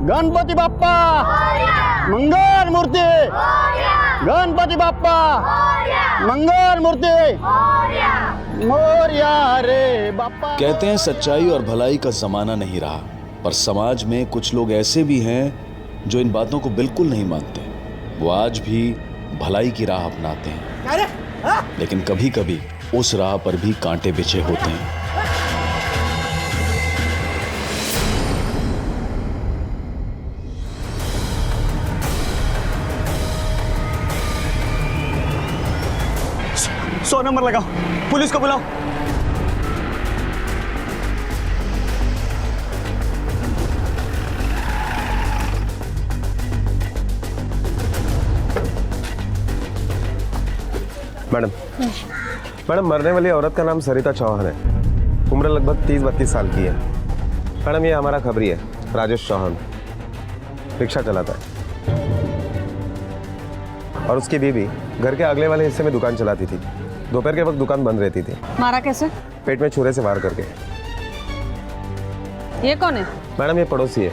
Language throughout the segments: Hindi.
गणपती बाप्पा मंगल मूर्ती, गणपती बाप्पा मंगल मूर्ती, मोरया रे बाप्पा। कहते हैं सच्चाई और भलाई का जमाना नहीं रहा, पर समाज में कुछ लोग ऐसे भी हैं जो इन बातों को बिल्कुल नहीं मानते। वो आज भी भलाई की राह अपनाते हैं, लेकिन कभी कभी उस राह पर भी कांटे बिछे होते हैं। सौ नंबर लगाओ, पुलिस को बुलाओ। मैडम मरने वाली औरत का नाम सरिता चौहान है। उम्र लगभग 30-32 साल की है। मैडम ये हमारा खबरी है, राजेश चौहान, रिक्शा चलाता है। और उसकी बीवी घर के अगले वाले हिस्से में दुकान चलाती थी। दोपहर के वक्त दुकान बंद रहती थी। मारा कैसे? पेट में छुरे से वार करके। ये कौन है? मैडम ये पड़ोसी है,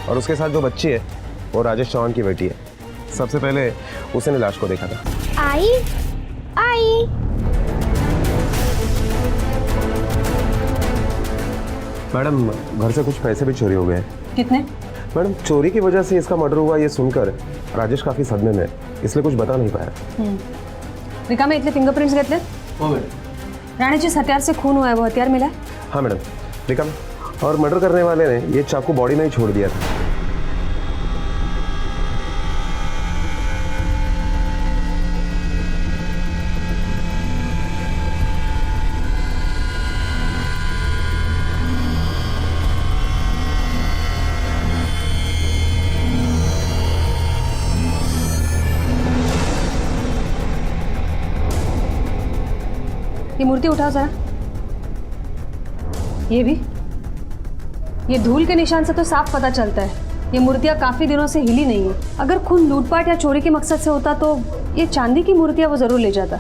और उसके साथ जो बच्ची है वो राजेश चौहान की बेटी है। सबसे पहले उसने लाश को देखा था। आई आई मैडम घर से कुछ पैसे भी चोरी हो गए हैं। कितने? मैडम चोरी की वजह से इसका मर्डर हुआ ये सुनकर राजेश काफी सदमे में, इसलिए कुछ बता नहीं पाया। रिकामे इतने फिंगरप्रिंट्स घेतले? राणेजी's हथियार से खून हुआ है, वो हथियार मिला है? हाँ मैडम, रिका में। और मर्डर करने वाले ने ये चाकू बॉडी में ही छोड़ दिया था। ये मूर्ति उठाओ जरा। ये भी? ये धूल के निशान से तो साफ पता चलता है ये मूर्तियां काफी दिनों से हिली नहीं है। अगर खून लूटपाट या चोरी के मकसद से होता तो ये चांदी की मूर्तियां वो जरूर ले जाता।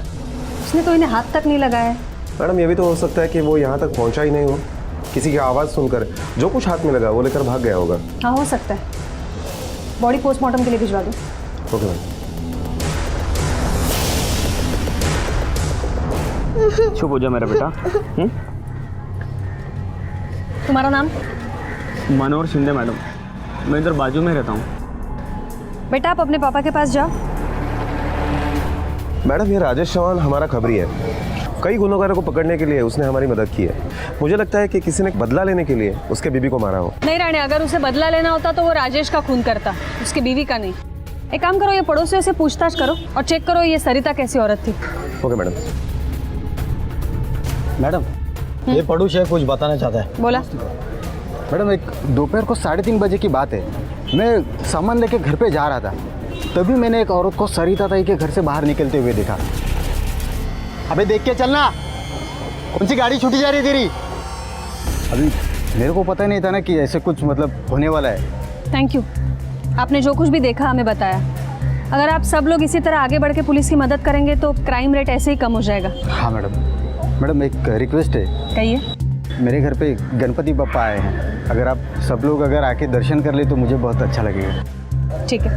उसने तो इन्हें हाथ तक नहीं लगाया। मैडम ये भी तो हो सकता है कि वो यहाँ तक पहुँचा ही नहीं हो, किसी की आवाज़ सुनकर जो कुछ हाथ में लगा वो लेकर भाग गया होगा। हाँ हो सकता है। बॉडी पोस्टमार्टम के लिए भिजवा दो। Okay madam. चुप हो जा मेरा बेटा। तुम्हारा नाम? मनोहर शिंदे मैडम, मैं इधर बाजू में रहता हूँ। बेटा आप अपने पापा के पास जाओ। मैडम ये राजेश चौहान हमारा खबरी है। कई गुनहगारों को पकड़ने के लिए उसने हमारी मदद की है। मुझे लगता है कि किसी ने बदला लेने के लिए उसके बीबी को मारा हो। नहीं राणे, अगर उसे बदला लेना होता तो वो राजेश का खून करता, उसकी बीवी का नहीं। एक काम करो, ये पड़ोसियों से पूछताछ करो और चेक करो ये सरिता कैसी औरत थी। Okay madam. मैडम ये पड़ोसी है, कुछ बताना चाहता है। बोला। मैडम एक दोपहर को 3:30 बजे की बात है। मैं सामान लेके घर पे जा रहा था, तभी मैंने एक औरत को सरिता ताई के घर से बाहर निकलते हुए देखा। अबे देख के चलना, कौन सी गाड़ी छूटी जा रही तेरी? अभी मेरे को पता नहीं था ना कि ऐसे कुछ मतलब होने वाला है। थैंक यू, आपने जो कुछ भी देखा हमें बताया। अगर आप सब लोग इसी तरह आगे बढ़ के पुलिस की मदद करेंगे तो क्राइम रेट ऐसे ही कम हो जाएगा। हाँ मैडम। मैडम एक रिक्वेस्ट है। कहिए। मेरे घर पे गणपति बप्पा आए हैं, अगर आप सब लोग अगर आके दर्शन कर ले तो मुझे बहुत अच्छा लगेगा। ठीक है।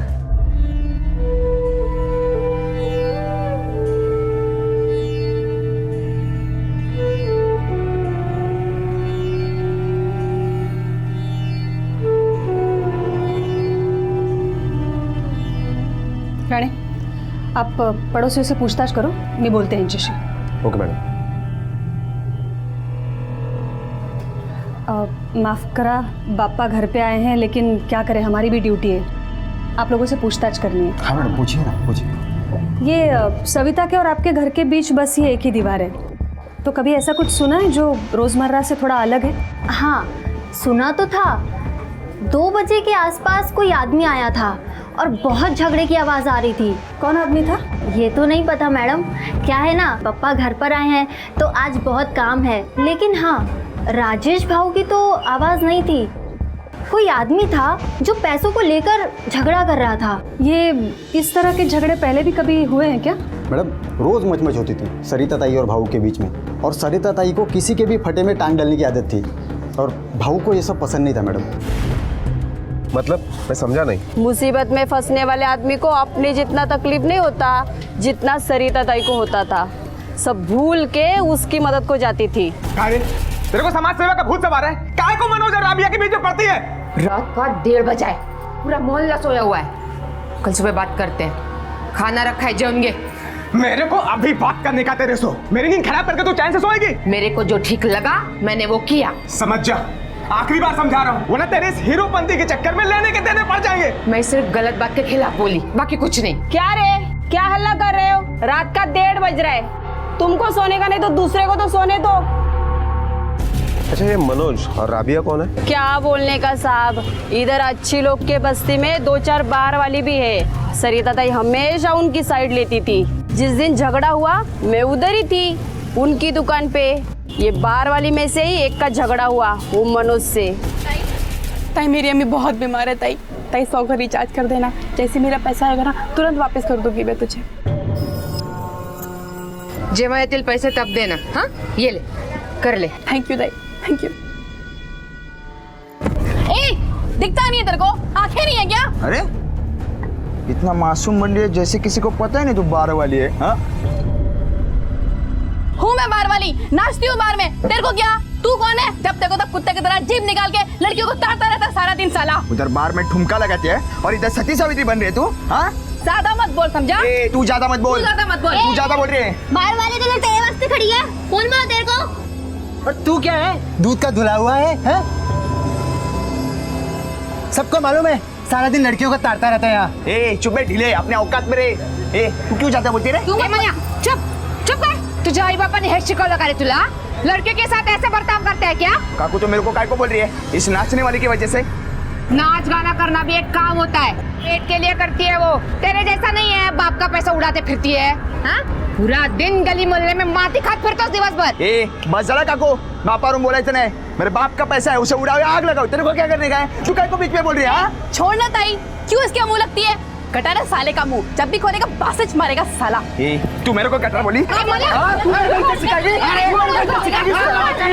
राणे आप पड़ोसियों से पूछताछ करो, मैं बोलते हैं इनसे। Okay madam. माफ़ करा, बापा घर पे आए हैं, लेकिन क्या करें हमारी भी ड्यूटी है, आप लोगों से पूछताछ करनी है। हाँ मैडम पूछिए ना, पूछिए। ये सविता के और आपके घर के बीच बस ये एक ही दीवार है, तो कभी ऐसा कुछ सुना है जो रोज़मर्रा से थोड़ा अलग है? हाँ सुना तो था। 2 बजे के आसपास कोई आदमी आया था और बहुत झगड़े की आवाज़ आ रही थी। कौन आदमी था? ये तो नहीं पता मैडम, क्या है ना पापा घर पर आए हैं तो आज बहुत काम है। लेकिन हाँ राजेश भाऊ की तो आवाज़ नहीं थी। कोई आदमी था जो पैसों को लेकर झगड़ा कर रहा था। ये इस तरह के झगड़े पहले भी कभी हुए हैं क्या? मैडम रोज़ मच होती थी सरिता ताई और भाऊ के बीच में, और सरिता ताई को किसी के भी फटे में टांग डालने की आदत थी, और भाऊ को ये सब पसंद नहीं था मैडम। मतलब मैं समझा नहीं। मुसीबत में फंसने वाले आदमी को अपने जितना तकलीफ नहीं होता जितना सरिता ताई को होता था। सब भूल के उसकी मदद को जाती थी। तेरे को समाज सेवा का भूत सवार है। काय को मनोज और राबिया के बीच में पड़ती है? रात का 1:30 बजा है, पूरा मोहल्ला सोया हुआ है। कल सुबह बात करते हैं, खाना रखा है, जाऊंगे। मेरे को अभी बात करने का तेरे सो। मेरी नींद खराब करके तू चैन से सोएगी? मेरे को जो ठीक लगा मैंने वो किया। समझ जा, आखिरी बार समझा रहा हूँ, वरना तेरे इस हीरोपंती के चक्कर में लेने के देने पड़ जाएंगे। मैं सिर्फ गलत बात के खिलाफ बोली, बाकी कुछ नहीं। क्या रे, क्या हल्ला कर रहे हो? रात का 1:30 बज रहा है। तुमको सोने का नहीं तो दूसरे को तो सोने दो। अच्छा, ये मनोज और राबिया कौन है? क्या बोलने का साहब, इधर अच्छी लोग के बस्ती में 2-4 बार वाली भी है। सरिता ताई हमेशा उनकी साइड लेती थी। जिस दिन झगड़ा हुआ मैं उधर ही थी उनकी दुकान पे। ये बार वाली में से ही एक का झगड़ा हुआ, वो मनोज से। ताई मेरी अम्मी बहुत बीमार है। ताई 100 का रिचार्ज कर देना, जैसे मेरा पैसा आएगा ना तुरंत वापस कर दूंगी मैं तुझे। जेव्हा येतील पैसे तब देना। हाँ, ये ले, कर ले। थैंक यू ताई, थैंक यू। ए, दिखता नहीं है तेरे को? आंखें नहीं है क्या? अरे इतना मासूम बन रही है जैसे किसी को पता ही नहीं तू बार वाली है। हाँ, हूँ मैं बार वाली, नाचती हूँ बार में। तेरे को क्या? तू कौन है? जब देखो तब कुत्ते की तरह जीभ निकाल के लड़कियों को ताड़ता रहता सारा दिन साला। उधर बार में ठुमका लगाती है और इधर सती सावित्री बन रही है तू। हाँ, ज्यादा मत बोल, समझा? ए, तू ज्यादा मत बोल। तू ज्यादा मत बोल। तू ज्यादा बोल रही है। बाहर वाले तो तेरे वास्ते खड़ी है, कौन बोला तेरे को? और तू क्या है, दूध का धुला हुआ है, हैं? सबको मालूम है सारा दिन लड़कियों को ताड़ता रहता है यहाँ। ए, चुप बे ढीले, अपने औकात में रहे। ए, तू क्यों ज्यादा बोलती है? तू मनिया, चुप चुप कर। तुझे आई बापा ने हेड शिकवलं का रे तुला? लड़के के साथ ऐसे बर्ताव करते हैं क्या? काकू तो मेरे को काय को बोल रही है? इस नाचने वाली की वजह से। नाच गाना करना भी एक काम होता है, पेट के लिए करती है वो। तेरे जैसा नहीं है, बाप का पैसा उड़ाते फिरती है। हाँ? पूरा दिन गली मोहल्ले में माटी खात फिरतो दिवस भर। ए, बस जरा काकू, बापा रूम बोलायचं नहीं। मेरे बाप का पैसा है, उसे उड़ाओ या आग लगाओ। तेरे को क्या करने का है? तू काय को बीच में बोल रही है? हाँ? छोड़ना ताई, क्यों इसके मुंह लगती है? कटारा साले का मुंह, जब भी खोलेगा बासिच मारेगा साला। ए, तू मेरे को कटरा बोली?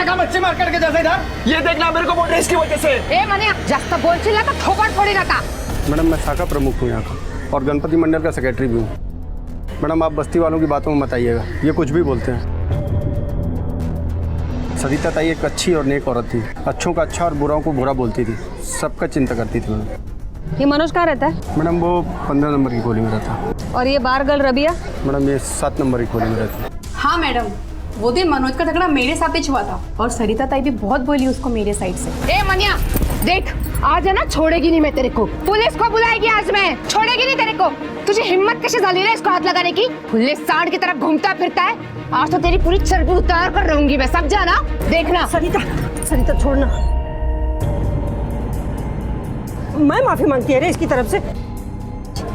मच्छी मार करके जैसे इधर। ये देखना, मेरे को बोल रही है इसकी वजह से। ए मनिया, जास्त बोलशील ना तर थोबाड फोडीन आता। मैडम, मैं शाखा प्रमुख हूँ यहाँ का और गणपति मंडल का सेक्रेटरी भी हूँ। मैडम, आप बस्ती वालों की बातों में मत आइएगा, ये कुछ भी बोलते हैं। सरिता ताई एक अच्छी और नेक औरत थी। अच्छों का अच्छा और बुराओं को बुरा बोलती थी, सबका चिंता करती थी मैडम। ये मनोज कहाँ रहता है? मैडम, वो 15 नंबर की गोली में रहता। और ये बार गर्ल रबिया? मैडम, ये 7 नंबर की गोली में रहती। हाँ मैडम, वो दिन मनोज का झगड़ा मेरे साथ ही हुआ था और सरिता ताई भी बहुत बोली उसको मेरे साइड से। ए मनिया, देख आज है ना, छोड़ेगी नहीं मैं तेरे को। पुलिस को बुलाएगी आज मैं, छोड़ेगी नहीं तेरे को। तुझे हिम्मत कैसे झाली रे इसको हाथ लगाने की? खुले सांड की तरह घूमता फिरता है। आज तो तेरी पूरी चर्बी उतार कर रहूंगी मैं, समझा ना? देखना। सरिता छोड़ना, मैं माफी मांगती है रे इसकी तरफ से।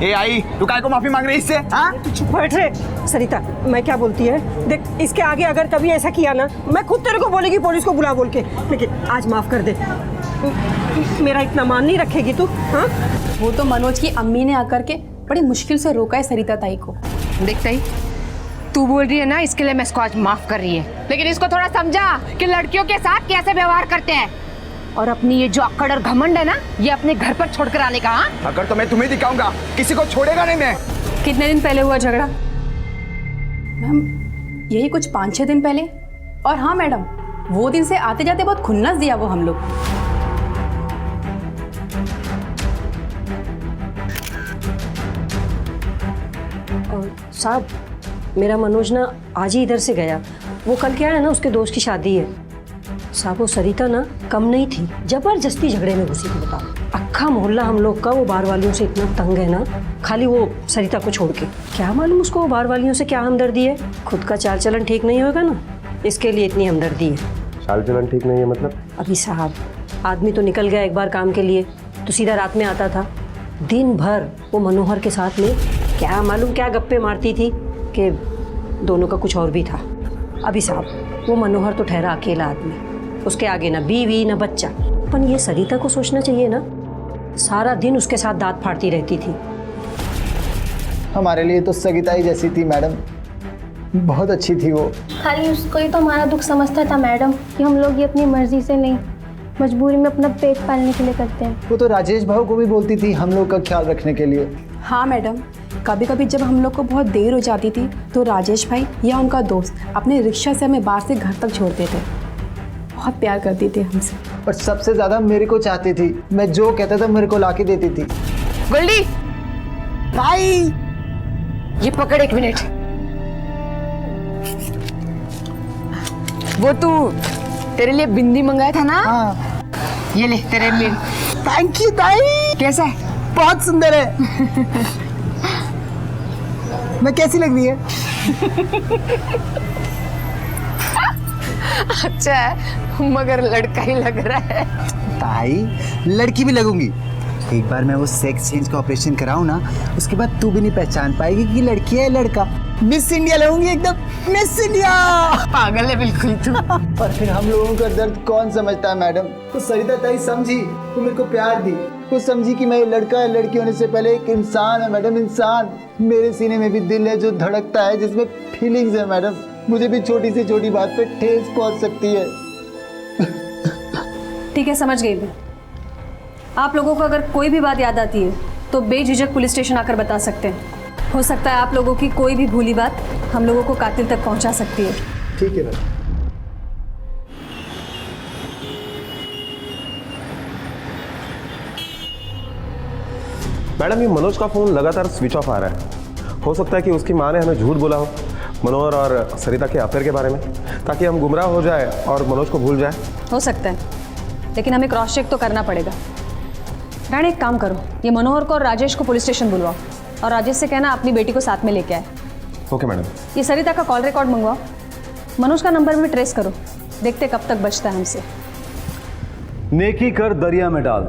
ए आई, तू काय को माफी मांग रही है इससे? हाँ? तू चुप बैठ रे। सरिता, मैं क्या बोलती है, देख इसके आगे अगर कभी ऐसा किया ना, मैं खुद तेरे को बोलेगी पुलिस को बुला बोल के। लेकिन आज माफ कर दे, मेरा इतना मान नहीं रखेगी तू? हाँ, वो तो मनोज की अम्मी ने आकर के बड़ी मुश्किल से रोका है सरिता ताई को। देख ताई, तू बोल रही है ना, इसके लिए मैं इसको आज माफ कर रही है, लेकिन इसको थोड़ा समझा कि लड़कियों के साथ कैसे व्यवहार करते हैं। और अपनी ये जो अक्कड़ और घमंड है ना, ये अपने घर पर छोड़कर आने का। हाँ? अगर तो मैं तुम्हें दिखाऊंगा, किसी को छोड़ेगा नहीं मैं। कितने दिन पहले हुआ झगड़ा? मैम, यही कुछ 5-6 दिन पहले। और हाँ मैडम, वो दिन से आते जाते बहुत खुन्नस दिया वो हम लोग। साहब, मेरा मनोज ना आज ही इधर से गया। वो कल क्या है ना, उसके दोस्त की शादी है। साहब, वो सरिता ना कम नहीं थी, जबरदस्ती झगड़े में घुसी थी। बताओ, अक्खा मोहल्ला हम लोग का वो बार वालियों से इतना तंग है ना, खाली वो सरिता को छोड़ के। क्या मालूम उसको वो बार वालियों से क्या हमदर्दी है। खुद का चाल चलन ठीक नहीं होगा ना, इसके लिए इतनी हमदर्दी है। चाल चलन ठीक नहीं है मतलब? अभी साहब, आदमी तो निकल गया एक बार काम के लिए तो सीधा रात में आता था। दिन भर वो मनोहर के साथ में क्या मालूम क्या गप्पे मारती थी कि दोनों का कुछ और भी था। अभी साहब, वो मनोहर तो ठहरा अकेला आदमी, उसके आगे ना बीवी ना बच्चा। पर ये सरिता को सोचना चाहिए ना, सारा दिन उसके साथ दांत फाड़ती रहती थी। हमारे लिए तो सगिताई जैसी थी मैडम, बहुत अच्छी थी वो। खाली उसको ही तो हमारा दुख समझता था मैडम, कि हम लोग ये अपनी मर्जी से नहीं, मजबूरी में अपना पेट पालने के लिए करते हैं। वो तो राजेश भाव को भी बोलती थी हम लोग का ख्याल रखने के लिए। हाँ मैडम, कभी कभी जब हम लोग को बहुत देर हो जाती थी तो राजेश भाई या उनका दोस्त अपने रिक्शा से हमें बाहर से घर तक छोड़ते थे। बहुत प्यार करती थी हमसे। और सबसे ज्यादा मेरे को चाहती थी, मैं जो कहता था मेरे को लाके देती थी। गोल्डी भाई ये पकड़ 1 मिनट। वो तू तेरे लिए बिंदी मंगाया था ना? हाँ। ये ले तेरे लिए। थैंक यू ताई। कैसा है? बहुत सुंदर है। मैं कैसी लग रही है? अच्छा है, मगर लड़का ही लग रहा है। ताई लड़की भी लगूंगी। एक बार मैं वो सेक्स चेंज का ऑपरेशन कराऊं ना, उसके बाद तू भी नहीं पहचान पाएगी कि लड़की है लड़का। मिस इंडिया लगूंगी एकदम, मिस इंडिया। पागल है बिल्कुल तू। और फिर हम लोगों का दर्द कौन समझता है मैडम? तो सरिता ताई समझी, तो मेरे को प्यार दी, वो समझी कि मैं ये लड़का है, लड़की होने से पहले एक इंसान है मैडम, इंसान। मेरे सीने में भी दिल है जो धड़कता है, जिसमें फीलिंग्स है मैडम। मुझे भी छोटी से छोटी बात पे ठेस पहुंच सकती है। ठीक है, समझ गई मैं। आप लोगों को अगर कोई भी बात याद आती है तो बेझिझक पुलिस स्टेशन आकर बता सकते हैं। हो सकता है आप लोगों की कोई भी भूली बात हम लोगों को कातिल तक पहुंचा सकती है। ठीक है मैडम। मैडम ये मनोज का फ़ोन लगातार स्विच ऑफ आ रहा है। हो सकता है कि उसकी माँ ने हमें झूठ बोला हो मनोहर और सरिता के अफेयर के बारे में, ताकि हम गुमराह हो जाए और मनोज को भूल जाए। हो सकता है, लेकिन हमें क्रॉस चेक तो करना पड़ेगा। राणे एक काम करो, ये मनोहर को और राजेश को पुलिस स्टेशन बुलवाओ और राजेश से कहना अपनी बेटी को साथ में लेके आए। Okay madam. ये सरिता का कॉल रिकॉर्ड मंगवाओ, मनोज का नंबर भी ट्रेस करो, देखते कब तक बचता है हमसे। नेकी कर दरिया में डाल,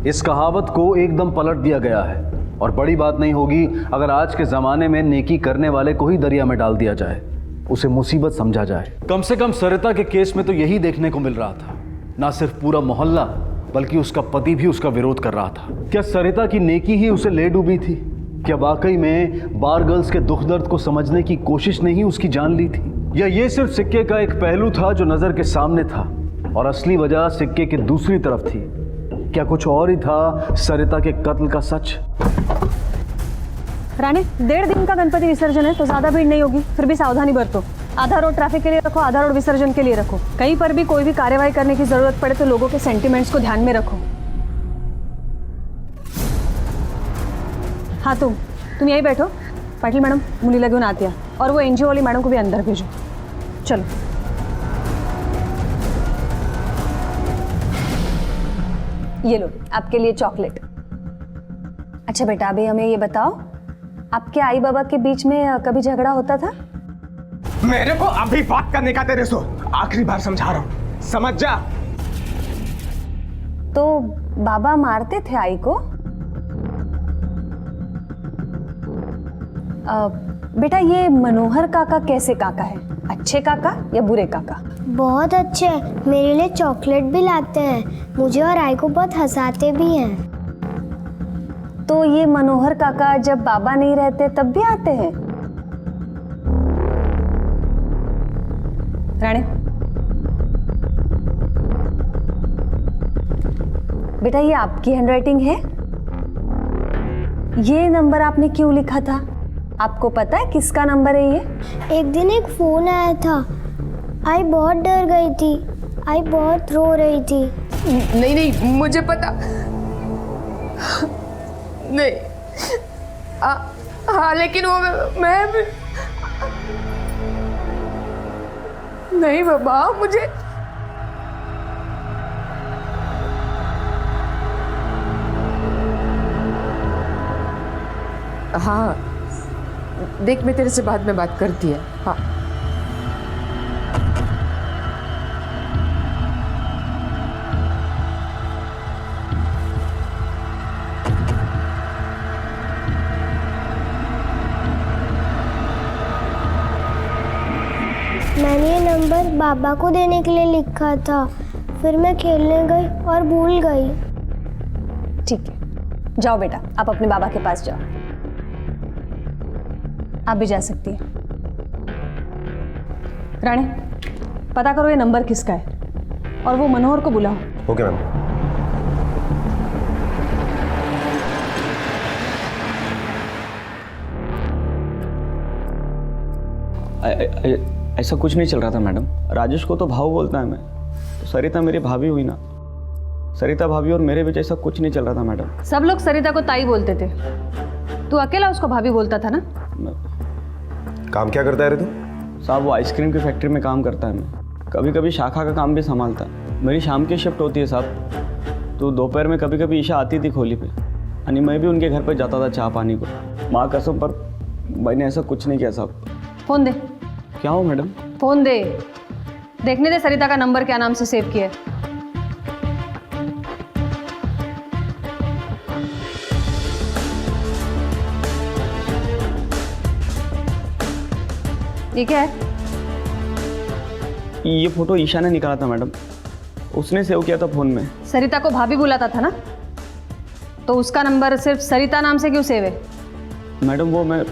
इस कहावत को एकदम पलट दिया गया है। और बड़ी बात नहीं होगी अगर आज के ज़माने में नेकी करने वाले को ही दरिया में डाल दिया जाए, उसे मुसीबत समझा जाए। कम से कम सरिता के केस में तो यही देखने को मिल रहा था। ना सिर्फ पूरा मोहल्ला बल्कि उसका पति भी उसका विरोध कर रहा था। क्या सरिता की नेकी ही उसे ले डूबी थी? क्या वाकई में बार गर्ल्स के दुख दर्द को समझने की कोशिश ने ही उसकी जान ली थी? या ये सिर्फ सिक्के का एक पहलू था जो नजर के सामने था और असली वजह सिक्के की दूसरी तरफ थी? क्या कुछ और ही था सरिता के कत्ल का सच? राणे 1.5 दिन का गणपति विसर्जन है तो ज्यादा भीड़ नहीं होगी, फिर भी सावधानी बरतो। आधा रोड ट्रैफिक के लिए रखो, आधा रोड विसर्जन के लिए रखो। कहीं पर भी कोई भी कार्यवाही करने की जरूरत पड़े तो लोगों के सेंटिमेंट्स को ध्यान में रखो। हाँ तुम यहीं बैठो, पाटिल मैडम मुलीला घेऊन आत या, और वो एनजीओ वाली मैडम को भी अंदर भेजो। चलो ये लो आपके लिए चॉकलेट। अच्छा बेटा अभी हमें ये बताओ, आपके आई बाबा के बीच में कभी झगड़ा होता था? मेरे को अभी बात करने का तेरे सो आखिरी बार समझा रहा हूं, समझ जा। तो बाबा मारते थे आई को? बेटा ये मनोहर काका कैसे काका है, अच्छे काका या बुरे काका? बहुत अच्छे, मेरे लिए चॉकलेट भी लाते हैं, मुझे और आई को बहुत हंसाते भी हैं। तो ये मनोहर काका जब बाबा नहीं रहते तब भी आते हैं? राणे बेटा ये आपकी हैंडराइटिंग है? ये नंबर आपने क्यों लिखा था? आपको पता है किसका नंबर है ये? एक दिन एक फोन आया था, आई बहुत डर गई थी, आई बहुत रो रही थी। नहीं मुझे पता नहीं। हाँ लेकिन वो मैं नहीं बाबा, मुझे हाँ देख मैं तेरे से बाद में बात करती है। हाँ मैंने ये नंबर बाबा को देने के लिए लिखा था, फिर मैं खेलने गई और भूल गई। ठीक है, जाओ बेटा आप अपने बाबा के पास जाओ। आप भी जा सकती है। राणे पता करो ये नंबर किसका है और वो मनोहर को बुलाओ ओके मैम। ऐसा कुछ नहीं चल रहा था मैडम। राजेश को तो भाव बोलता है मैं, तो सरिता मेरी भाभी हुई ना। सरिता भाभी और मेरे बीच ऐसा कुछ नहीं चल रहा था मैडम। सब लोग सरिता को ताई बोलते थे, तू अकेला उसको भाभी बोलता था ना? काम क्या करता है रे तू? साहब वो आइसक्रीम की फैक्ट्री में काम करता है। मैं कभी कभी शाखा का काम भी संभालता है। मेरी शाम की शिफ्ट होती है साहब, तो दोपहर में कभी कभी ईशा आती थी खोली पे, यानी मैं भी उनके घर पर जाता था चाय पानी को। माँ कसम पर मैंने ऐसा कुछ नहीं किया साहब। फोन दे। क्या हो मैडम? फोन दे, देखने दे सरिता का नंबर क्या नाम से सेव किया है। ये क्या है? ये फोटो ईशा ने निकाला था मैडम, उसने सेव किया था फोन में। सरिता को भाभी बुलाता था ना, तो उसका नंबर सिर्फ सरिता नाम से क्यों सेव है? मैडम वो मैडम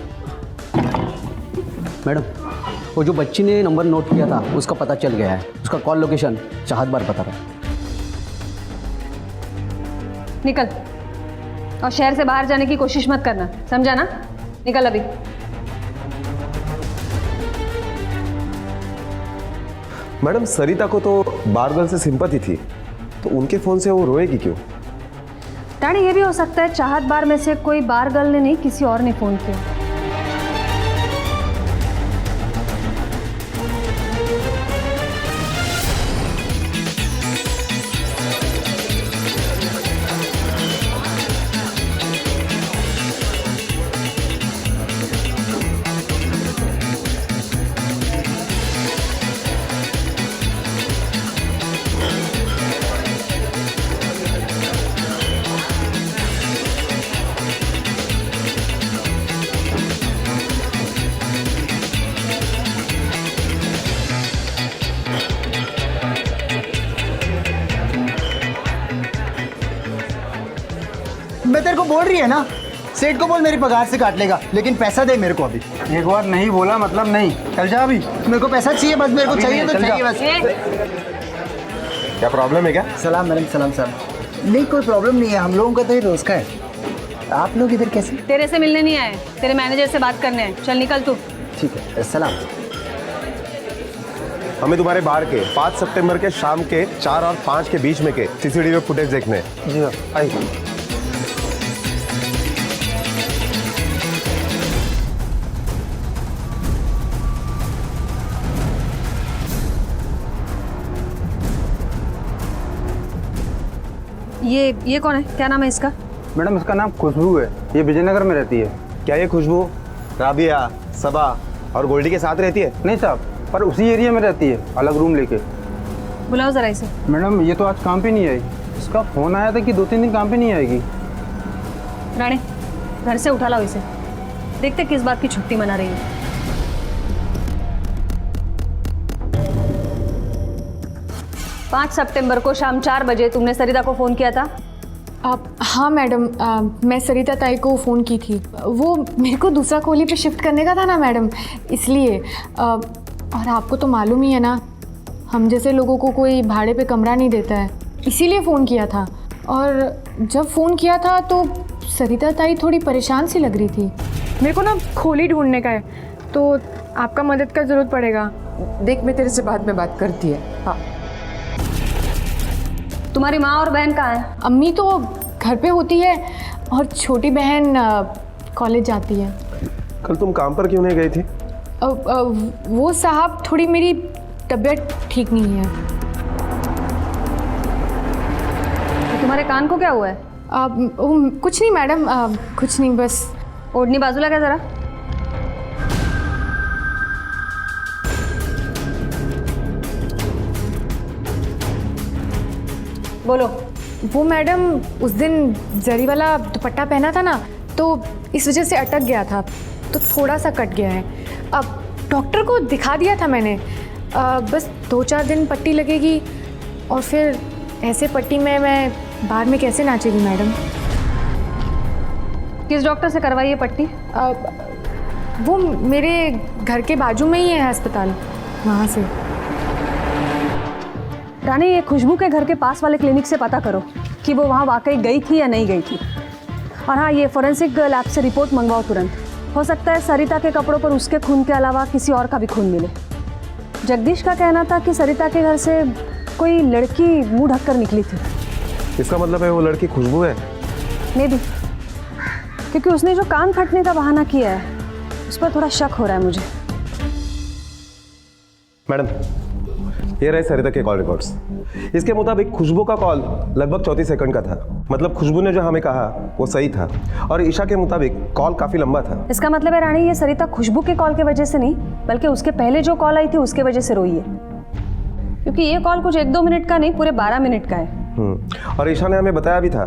वो जो बच्ची ने नंबर नोट किया था उसका पता चल गया है। उसका कॉल लोकेशन चाहत बार बता रहा है। निकल, और शहर से बाहर जाने की कोशिश मत करना, समझा ना? निकल अभी। मैडम सरिता को तो बारगल से सिंपैथी थी, तो उनके फोन से वो रोएगी क्यों? रानी ये भी हो सकता है चाहत बार में से कोई बार गर्ल ने नहीं, किसी और ने फोन किया। मैं तेरे को बोल रही है ना, सेठ को बोल मेरी पगार से काट लेगा, लेकिन पैसा दे मेरे को अभी। एक बार नहीं बोला मतलब नहीं। चल जा अभी। मेरे को पैसा चाहिए बस, मेरे को चाहिए तो चाहिए बस। क्या प्रॉब्लम है क्या? सलाम मैडम, सलाम साहब। नहीं कोई प्रॉब्लम नहीं है, हम लोगों का तो ये रोज का है। आप लोग इधर कैसे? तेरे से मिलने नहीं आए, तेरे मैनेजर से बात करने हैं। चल निकल तू। ठीक है, सलाम। हमें तुम्हारे बार के 5 सितंबर के शाम के 4 और 5 के बीच में के सीसीटीवी फुटेज देखने हैं। जी हाँ, आइए। ये कौन है? क्या नाम है इसका? मैडम इसका नाम खुशबू है, ये विजयनगर में रहती है। क्या ये खुशबू राबिया, सबा और गोल्डी के साथ रहती है? नहीं साहब, पर उसी एरिया में रहती है, अलग रूम लेके। बुलाओ जरा इसे। मैडम ये तो आज काम पे नहीं आई। इसका फोन आया था कि 2-3 दिन काम पे नहीं आएगी। रानी घर से उठा लाओ इसे, देखते किस बात की छुट्टी मना रही है। 5 सितंबर को शाम 4 बजे तुमने सरिता को फ़ोन किया था? हाँ मैडम, मैं सरिता ताई को फ़ोन की थी। वो मेरे को दूसरा कोहली पे शिफ्ट करने का था ना मैडम, इसलिए। और आपको तो मालूम ही है ना, हम जैसे लोगों को कोई भाड़े पे कमरा नहीं देता है, इसीलिए फ़ोन किया था। और जब फ़ोन किया था तो सरिता ताई थोड़ी परेशान सी लग रही थी। मेरे को ना खोली ढूंढने का है, तो आपका मदद का ज़रूरत पड़ेगा। देख मैं तेरे से बाद में बात करती है। हाँ तुम्हारी माँ और बहन कहाँ हैं? अम्मी तो घर पे होती है और छोटी बहन कॉलेज जाती है। कल तुम काम पर क्यों नहीं गई थी? वो साहब थोड़ी मेरी तबीयत ठीक नहीं है। तो तुम्हारे कान को क्या हुआ है? कुछ नहीं मैडम, कुछ नहीं, बस। ओढ़नी बाजूला क्या जरा। बोलो। वो मैडम उस दिन जरी वाला दुपट्टा पहना था ना, तो इस वजह से अटक गया था, तो थोड़ा सा कट गया है। अब डॉक्टर को दिखा दिया था मैंने, बस 2-4 दिन पट्टी लगेगी, और फिर ऐसे पट्टी में मैं बाहर में कैसे नाचेगी मैडम। किस डॉक्टर से करवाई है पट्टी? वो मेरे घर के बाजू में ही है अस्पताल, वहाँ से। रानी, ये खुशबू के घर के पास वाले क्लिनिक से पता करो कि वो वहाँ वाकई गई थी या नहीं गई थी। और हाँ, ये फोरेंसिक लैब से रिपोर्ट मंगवाओ तुरंत। हो सकता है सरिता के कपड़ों पर उसके खून के अलावा किसी और का भी खून मिले। जगदीश का कहना था कि सरिता के घर से कोई लड़की मुंह ढककर निकली थी। इसका मतलब है वो लड़की खुशबू है? मे बी, क्योंकि उसने जो कान फटने का बहाना किया है उस पर थोड़ा शक हो रहा है मुझे। मैडम, ये रहे सरिता के कॉल रिकॉर्ड्स। इसके मुताबिक खुशबू का कॉल लगभग 34 सेकंड का था। मतलब खुशबू ने जो हमें कहा वो सही था, और ईशा के मुताबिक कॉल काफी लंबा था। इसका मतलब है रानी, ये सरिता खुशबू के कॉल के वजह से नहीं बल्कि उसके पहले जो कॉल आई थी उसके वजह से रोई है, क्योंकि ये कॉल कुछ 1-2 मिनट का नहीं, पूरे 12 मिनट का है। और ईशा ने हमें बताया भी था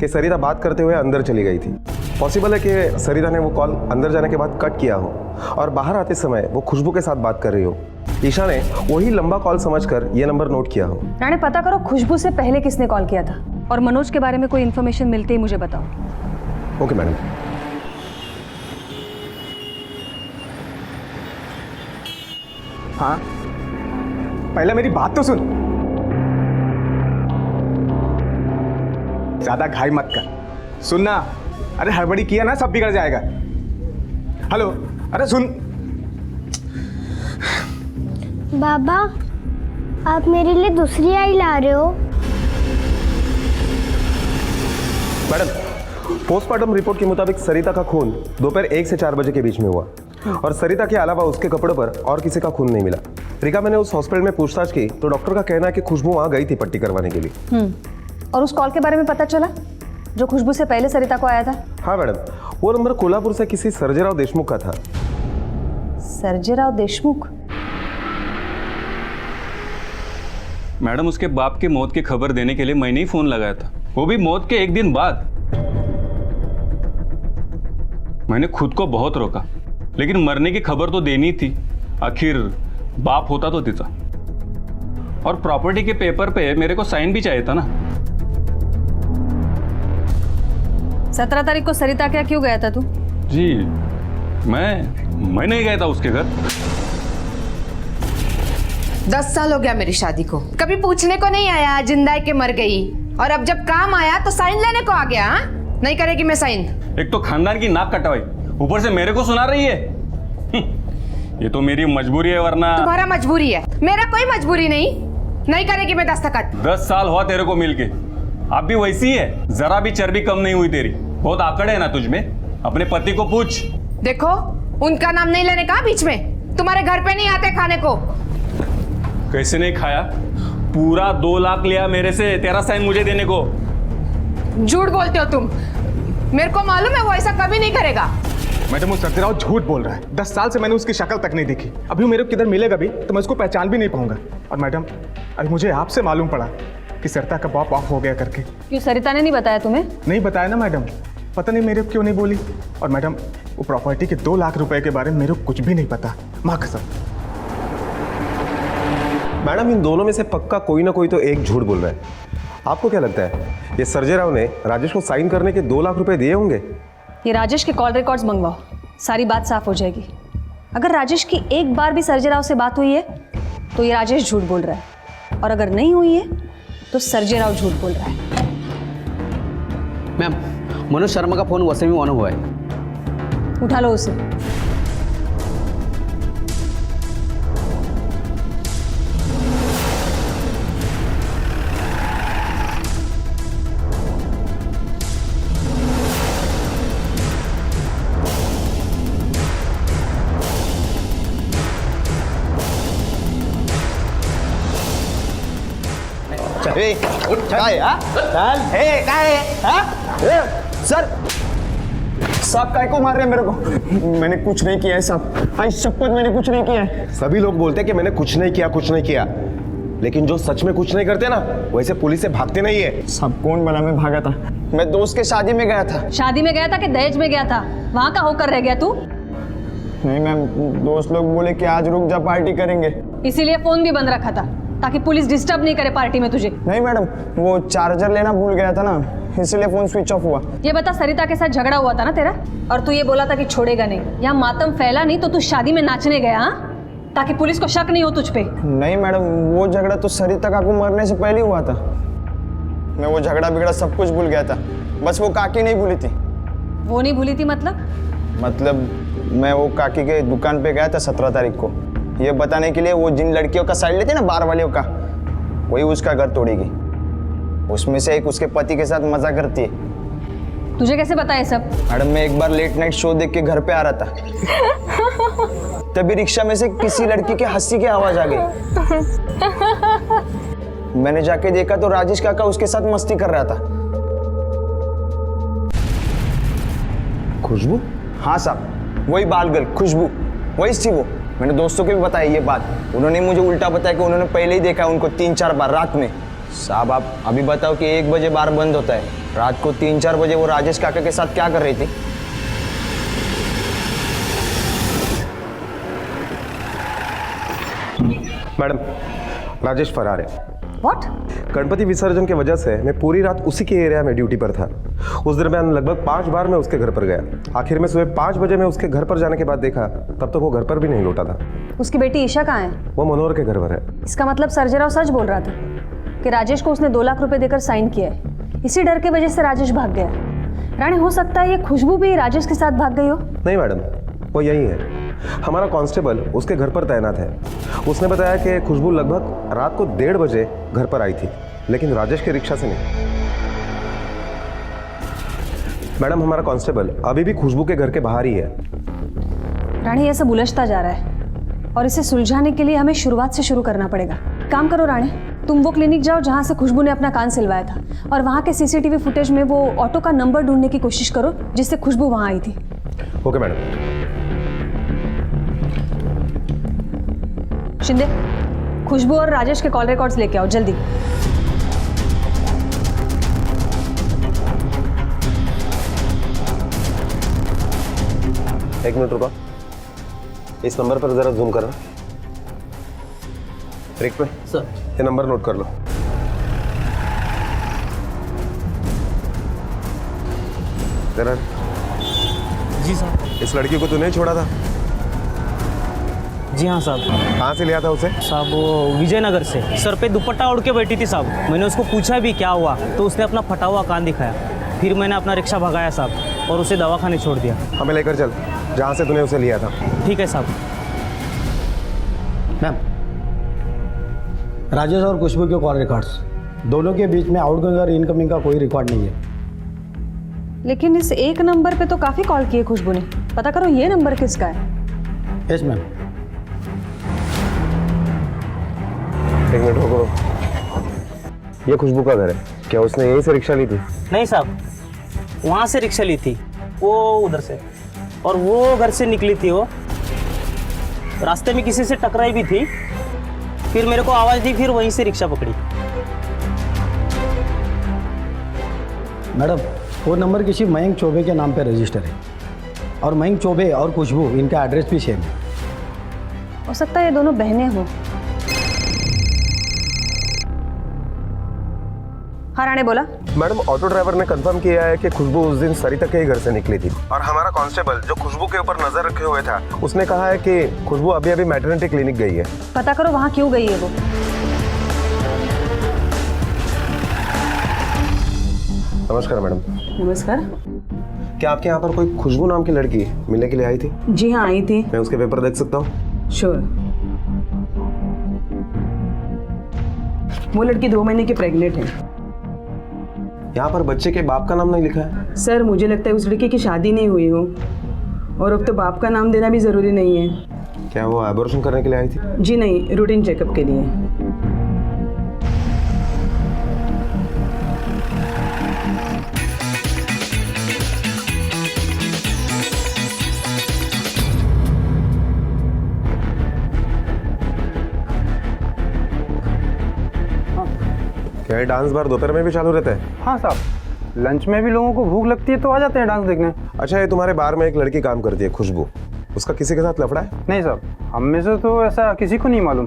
कि सरिता बात करते हुए अंदर चली गई थी। पॉसिबल है कि सरिता ने वो कॉल अंदर जाने के बाद कट किया हो और बाहर आते समय वो खुशबू के साथ बात कर रही हो। ईशा ने वही लंबा कॉल समझकर ये नंबर नोट किया हो। रानी, पता करो खुशबू से पहले किसने कॉल किया था, और मनोज के बारे में कोई इन्फॉर्मेशन मिलते ही मुझे बताओ। Okay madam. हाँ, पहले मेरी बात तो सुन। ज्यादा घाई मत कर, सुनना। अरे हड़बड़ी किया ना सब बिगड़ जाएगा। हेलो, अरे सुन। बाबा, आप मेरे लिए दूसरी आई ला रहे हो? मैडम, पोस्टमार्टम रिपोर्ट के मुताबिक सरिता का खून दोपहर 1 से 4 बजे के बीच में हुआ, और सरिता के अलावा उसके कपड़ों पर और किसी का खून नहीं मिला। रिका, मैंने उस हॉस्पिटल में पूछताछ की तो डॉक्टर का कहना है कि खुशबू वहां गई थी पट्टी करवाने के लिए। और उस कॉल के बारे में पता चला जो खुशबू से पहले सरिता को आया था? हाँ मैडम, वो नंबर कोल्हापुर से किसी सर्जेराव देशमुख का था। सर्जेराव देशमुख? मैडम, उसके बाप के मौत की खबर देने के लिए मैंने ही फोन लगाया था, वो भी मौत के 1 दिन बाद। मैंने खुद को बहुत रोका, लेकिन मरने की खबर तो देनी थी। आखिर बाप होता तो तिचा, और प्रॉपर्टी के पेपर पे मेरे को साइन भी चाहिए था ना। 17 तारीख को सरिता क्या क्यों गया था तू? जी, मैं नहीं गया था उसके घर। 10 साल हो गया मेरी शादी को, कभी पूछने को नहीं आया जिंदा है कि मर गई, और अब जब काम आया तो साइन लेने को आ गया। हाँ, नहीं करेगी मैं साइन। एक तो खानदान की नाक कटवाई, ऊपर से मेरे को सुना रही है। ये तो मेरी मजबूरी है, वरना। तुम्हारा मजबूरी है, मेरा कोई मजबूरी नहीं करेगी मैं दस्तखत। 10 साल हुआ तेरे को मिलके, आप भी वैसी है, जरा भी चर्बी कम नहीं हुई तेरी। बहुत आकड़ है ना तुझ में, अपने पति को पूछ। देखो, उनका नाम नहीं लेने का बीच में, तुम्हारे घर पे नहीं आते खाने को। कैसे नहीं खाया? पूरा 2 लाख लिया मेरे से तेरा साइन मुझे देने को। झूठ बोलते हो तुम, मेरे को मालूम है वो ऐसा कभी नहीं करेगा। मैडम, वो सर्जेराव झूठ बोल रहा है। 10 साल से मैंने उसकी शक्ल तक नहीं देखी। अभी मेरे को किधर मिलेगा भी तो मैं उसको पहचान भी नहीं पाऊंगा। और मैडम, अभी मुझे आपसे मालूम पड़ा कि सरिता का बाप ऑफ हो गया करके। क्यों, सरिता ने नहीं बताया तुम्हें? नहीं बताया ना मैडम, पता नहीं मेरे को क्यों नहीं बोली। और मैडम, वो प्रॉपर्टी के 2 लाख रुपए के बारे में मेरे को कुछ भी नहीं पता, माँ कसम। मैडम, इन दोनों में से पक्का कोई ना कोई तो एक झूठ बोल रहा है। आपको क्या लगता है, ये सर्जेराव ने राजेश को साइन करने के 2 लाख रुपए दिए होंगे? ये राजेश के कॉल रिकॉर्ड्स मंगवाओ, सारी बात साफ हो जाएगी। अगर राजेश की एक बार भी सर्जेराव से बात हुई है तो ये राजेश झूठ बोल रहा है, और अगर नहीं हुई है तो सर्जेराव झूठ बोल रहा है। मैम, मनोज शर्मा का फोन वैसे भी ऑन हुआ है। उठा लो उसे। सर, साहब काय को मार रहे हैं मेरे को? मैंने कुछ नहीं किया है साहब, आई शपथ मैंने कुछ नहीं किया है। सभी लोग बोलते हैं कि मैंने कुछ नहीं किया, लेकिन जो सच में कुछ नहीं करते ना, वैसे पुलिस से भागते नहीं है। सब कौन बना? मैं भागा था, मैं दोस्त के शादी में गया था। शादी में गया था कि दहेज में गया था? वहां का होकर रह गया तू? नहीं मैम, दोस्त लोग बोले कि आज रुक जा, पार्टी करेंगे, इसीलिए फोन भी बंद रखा था ताकि पुलिस डिस्टर्ब नहीं करे पार्टी में तुझे। नहीं मैडम, वो चार्जर लेना भूल गया था ना, इसलिए फोन स्विच ऑफ हुआ। ये बता, सरिता के साथ झगड़ा हुआ था ना तेरा, और तू ये बोला था कि छोड़ेगा नहीं। यहाँ मातम फैला नहीं तो तू शादी में नाचने गया? हाँ, ताकि पुलिस को शक नहीं हो तुझ पे। नहीं मैडम, वो झगड़ा तो सरिता काकू मरने से पहले हुआ था। मैं वो झगड़ा बिगड़ा सब कुछ भूल गया था, बस वो काकी नहीं भूली थी। वो नहीं भूली थी मतलब मैं वो काकी के दुकान पे गया था 17 तारीख को, ये बताने के लिए वो जिन लड़कियों का साइड लेते ना, बार वालियों का, वही उसका घर तोड़ेगी। उसमें से एक उसके पति के साथ मजा करती है। तुझे कैसे पता है सब? मैडम, मैं एक बार लेट नाइट शो देख के घर पे आ रहा था, तभी रिक्शा में से किसी लड़की के हंसी की आवाज आ गई। मैंने जाके देखा तो राजेश काका उसके साथ मस्ती कर रहा था। खुशबू? हाँ साहब, वही बाल गर्ल खुशबू, वही थी वो। मैंने दोस्तों को भी बताई ये बात, उन्होंने मुझे उल्टा बताया कि उन्होंने पहले ही देखा उनको 3-4 बार रात में। साहब आप अभी बताओ कि 1 बजे बार बंद होता है, रात को 3-4 बजे वो राजेश काका के साथ क्या कर रही थी? मैडम, राजेश फरार है। What? गणपति विसर्जन की वजह से मैं पूरी रात उसी के एरिया में ड्यूटी पर था। उस दरमियान लगभग 5 बार मैं उसके घर पर गया। आखिर में सुबह 5 बजे मैं उसके घर पर जाने के बाद देखा, तब तक वो घर पर भी नहीं लौटा था। उसकी बेटी ईशा कहाँ है? वो मनोहर के घर पर है। इसका मतलब सर्जेराव सच बोल रहा था कि राजेश को उसने 2 लाख रुपए देकर साइन किया है। इसी डर की वजह से राजेश भाग गया। रानी, हो सकता है ये खुशबू भी राजेश के साथ भाग गई हो। नहीं मैडम, वो यही है। हमारा कांस्टेबल उसके घर पर तैनात है। उसने बताया कि खुशबू लगभग रात को 1:30 बजे घर पर आई थी, लेकिन राजेश के रिक्शा से नहीं। मैडम, हमारा कांस्टेबल अभी भी खुशबू के घर के बाहर ही है। रानी, ये सब उलझता जा रहा है और इसे सुलझाने के लिए हमें शुरुआत से शुरू करना पड़ेगा। काम करो रानी, तुम वो क्लिनिक जाओ जहाँ से खुशबू ने अपना कान सिलवाया था, और वहाँ के CCTV फुटेज में वो ऑटो का नंबर ढूंढने की कोशिश करो जिससे खुशबू वहाँ आई थी। Okay madam. शिंदे, खुशबू और राजेश के कॉल रिकॉर्ड्स लेके आओ जल्दी। एक मिनट रुको, इस नंबर पर जरा जूम करना। रिक पे सर, ये नंबर नोट कर लो। जरा। जी साहब। इस लड़की को तूने छोड़ा था? जी हाँ साहब। कहाँ से लिया था उसे? साहब वो विजयनगर से। सर पे दुपट्टा ओढ़ के बैठी थी साहब। मैंने उसको पूछा भी क्या हुआ, तो उसने अपना फटा हुआ कान दिखाया। फिर मैंने अपना रिक्शा भगाया साहब और उसे दवाखाने छोड़ दिया। हमें लेकर चल जहाँ से तूने उसे लिया था। ठीक है साहब। मैम, राजेश और खुशबू के कॉल रिकॉर्ड्स, दोनों के बीच में आउटगोइंग और इनकमिंग का कोई रिकॉर्ड नहीं है। लेकिन इस एक नंबर पे तो काफी कॉल किए खुशबू ने। पता करो ये नंबर किसका है। Yes ma'am. एक मिनट रुको, ये खुशबू का घर है क्या? उसने यहीं से रिक्शा ली थी? नहीं साहब, वहाँ से रिक्शा ली थी, वो उधर से, और वो घर से निकली थी। वो रास्ते में किसी से टकराई भी थी, फिर मेरे को आवाज़ दी, फिर वहीं से रिक्शा पकड़ी। मैडम, वो नंबर किसी मयंक चौबे के नाम पे रजिस्टर है, और मयंक चौबे और खुशबू इनका एड्रेस भी सेम है। हो सकता है ये दोनों बहनें हो। हाँ राणे, बोला। मैडम, ऑटो ड्राइवर ने कंफर्म किया है कि खुशबू उस दिन सरिता के ही घर से निकली थी, और हमारा कांस्टेबल जो खुशबू के ऊपर नजर रखे हुए था, उसने कहा है कि खुशबू अभी अभी मैटरनिटी क्लिनिक गई है। पता करो वहाँ क्यों गई है वो। नमस्कार मैडम। नमस्कार। क्या आपके यहाँ पर कोई खुशबू नाम की लड़की मिलने के लिए आई थी? जी हाँ, आई थी। मैं उसके पेपर देख सकता हूँ? श्योर। वो लड़की 2 महीने की प्रेग्नेंट है। यहाँ पर बच्चे के बाप का नाम नहीं लिखा है। सर, मुझे लगता है उस लड़की की शादी नहीं हुई हो, और अब तो बाप का नाम देना भी ज़रूरी नहीं है। क्या वो एबॉर्शन करने के लिए आई थी? जी नहीं, रूटीन चेकअप के लिए। क्या ये डांस बार दोपहर में भी चालू रहता है? हाँ साहब, लंच में भी लोगों को भूख लगती है तो आ जाते हैं डांस देखने। अच्छा, ये तुम्हारे बार में एक लड़की काम करती है खुशबू, उसका किसी के साथ लफड़ा है? नहीं साहब, हम में से तो ऐसा किसी को नहीं मालूम।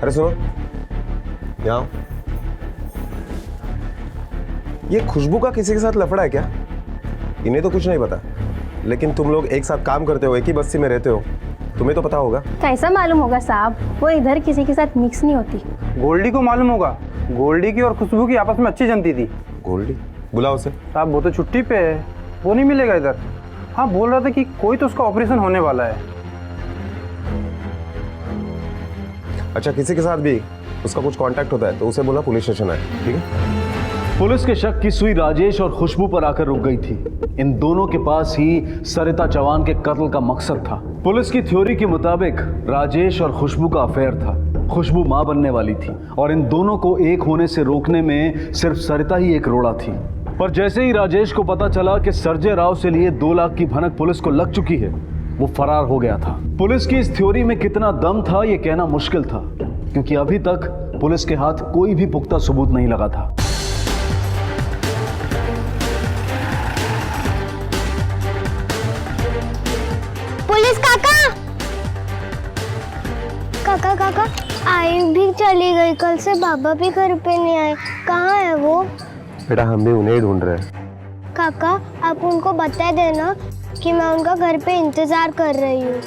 अरे सुनो, यहाँ ये खुशबू का किसी के साथ लफड़ा है क्या? इन्हें तो कुछ नहीं पता। लेकिन तुम लोग एक साथ काम करते हो, एक ही बस्ती में रहते हो, तुम्हें तो पता होगा। कैसा मालूम होगा साहब, वो इधर किसी के साथ मिक्स नहीं होती। गोल्डी को मालूम होगा, गोल्डी की और खुशबू की आपस में अच्छी जनती थी। गोल्डी? बुलाओ उसे। साहब वो तो छुट्टी पे है, वो नहीं मिलेगा इधर। हाँ बोल रहा था कि कोई तो उसका ऑपरेशन होने वाला है। अच्छा, किसी के साथ भी उसका कुछ कांटेक्ट होता है तो उसे बोला पुलिस स्टेशन आए, ठीक है? पुलिस के शक की सुई राजेश और खुशबू पर आकर रुक गई थी। इन दोनों के पास ही सरिता चौहान के कत्ल का मकसद था। पुलिस की थ्योरी के मुताबिक राजेश और खुशबू का अफेयर था। खुशबू मां बनने वाली थी और इन दोनों को एक होने से रोकने में सिर्फ सरिता ही एक रोड़ा थी। पर जैसे ही राजेश को पता चला कि सर्जे राव से लिए 2 लाख की भनक पुलिस को लग चुकी है, वो फरार हो गया था। पुलिस की इस थ्योरी में कितना दम था ये कहना मुश्किल था, क्योंकि अभी तक पुलिस के हाथ कोई भी पुख्ता सबूत नहीं लगा था। पुलिस काका, काका काका, आई भी चली गई, कल से बाबा भी घर पे नहीं आए, कहाँ है वो? बेटा हम भी उन्हें ही ढूंढ रहे हैं। काका आप उनको बता देना कि मैं उनका घर पे इंतजार कर रही हूँ।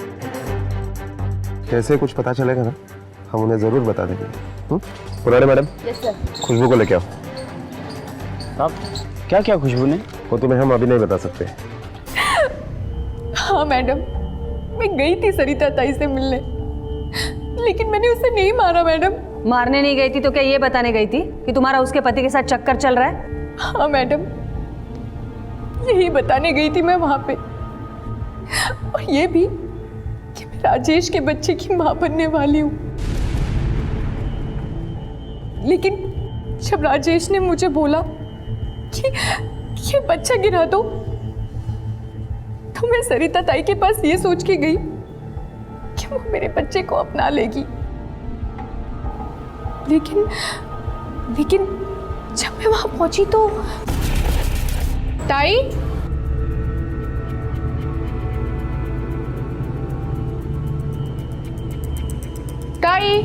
कैसे कुछ पता चलेगा ना, हम उन्हें जरूर बता देंगे। पुराने मैडम, खुशबू को लेके आओ। साहब क्या क्या खुशबू ने? वो तुम्हें हम अभी नहीं बता सकते। हाँ मैडम, मैं गई थी सरिता ताई से मिलने, लेकिन मैंने उसे नहीं मारा मैडम। मारने नहीं गई थी तो क्या ये बताने गई थी कि तुम्हारा उसके पति के साथ चक्कर चल रहा है? हाँ मैडम, यही बताने गई थी मैं वहां पे, और ये भी कि मैं राजेश के बच्चे की मां बनने वाली हूँ। लेकिन जब राजेश ने मुझे बोला कि ये बच्चा गिरा दो, तो मैं सरिता ताई के पास ये सोच के गई कि वो मेरे बच्चे को अपना लेगी। लेकिन जब मैं वहां पहुंची तो ताई, ताई,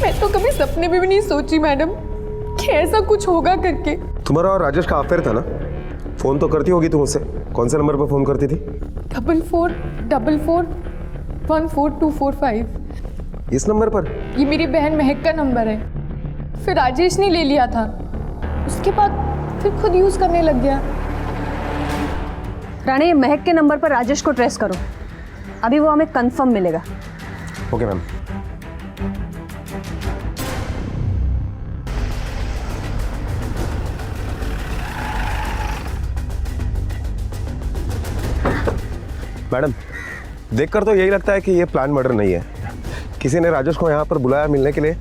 मैं तो कभी सपने में भी नहीं सोची मैडम कि ऐसा कुछ होगा करके। तुम्हारा और राजेश का अफेयर था ना? फोन तो करती होगी तुम उससे। कौन से नंबर पर फोन करती थी? 4444144245। इस नंबर पर? ये मेरी बहन महक का नंबर है, फिर राजेश ने ले लिया था, उसके बाद फिर खुद यूज करने लग गया। रानी, महक के नंबर पर राजेश को ट्रेस करो, अभी वो हमें कंफर्म मिलेगा। Okay ma'am. मैडम, देखकर तो यही लगता है कि ये प्लान मर्डर नहीं है। किसी ने राजेश को यहाँ पर बुलाया मिलने के लिए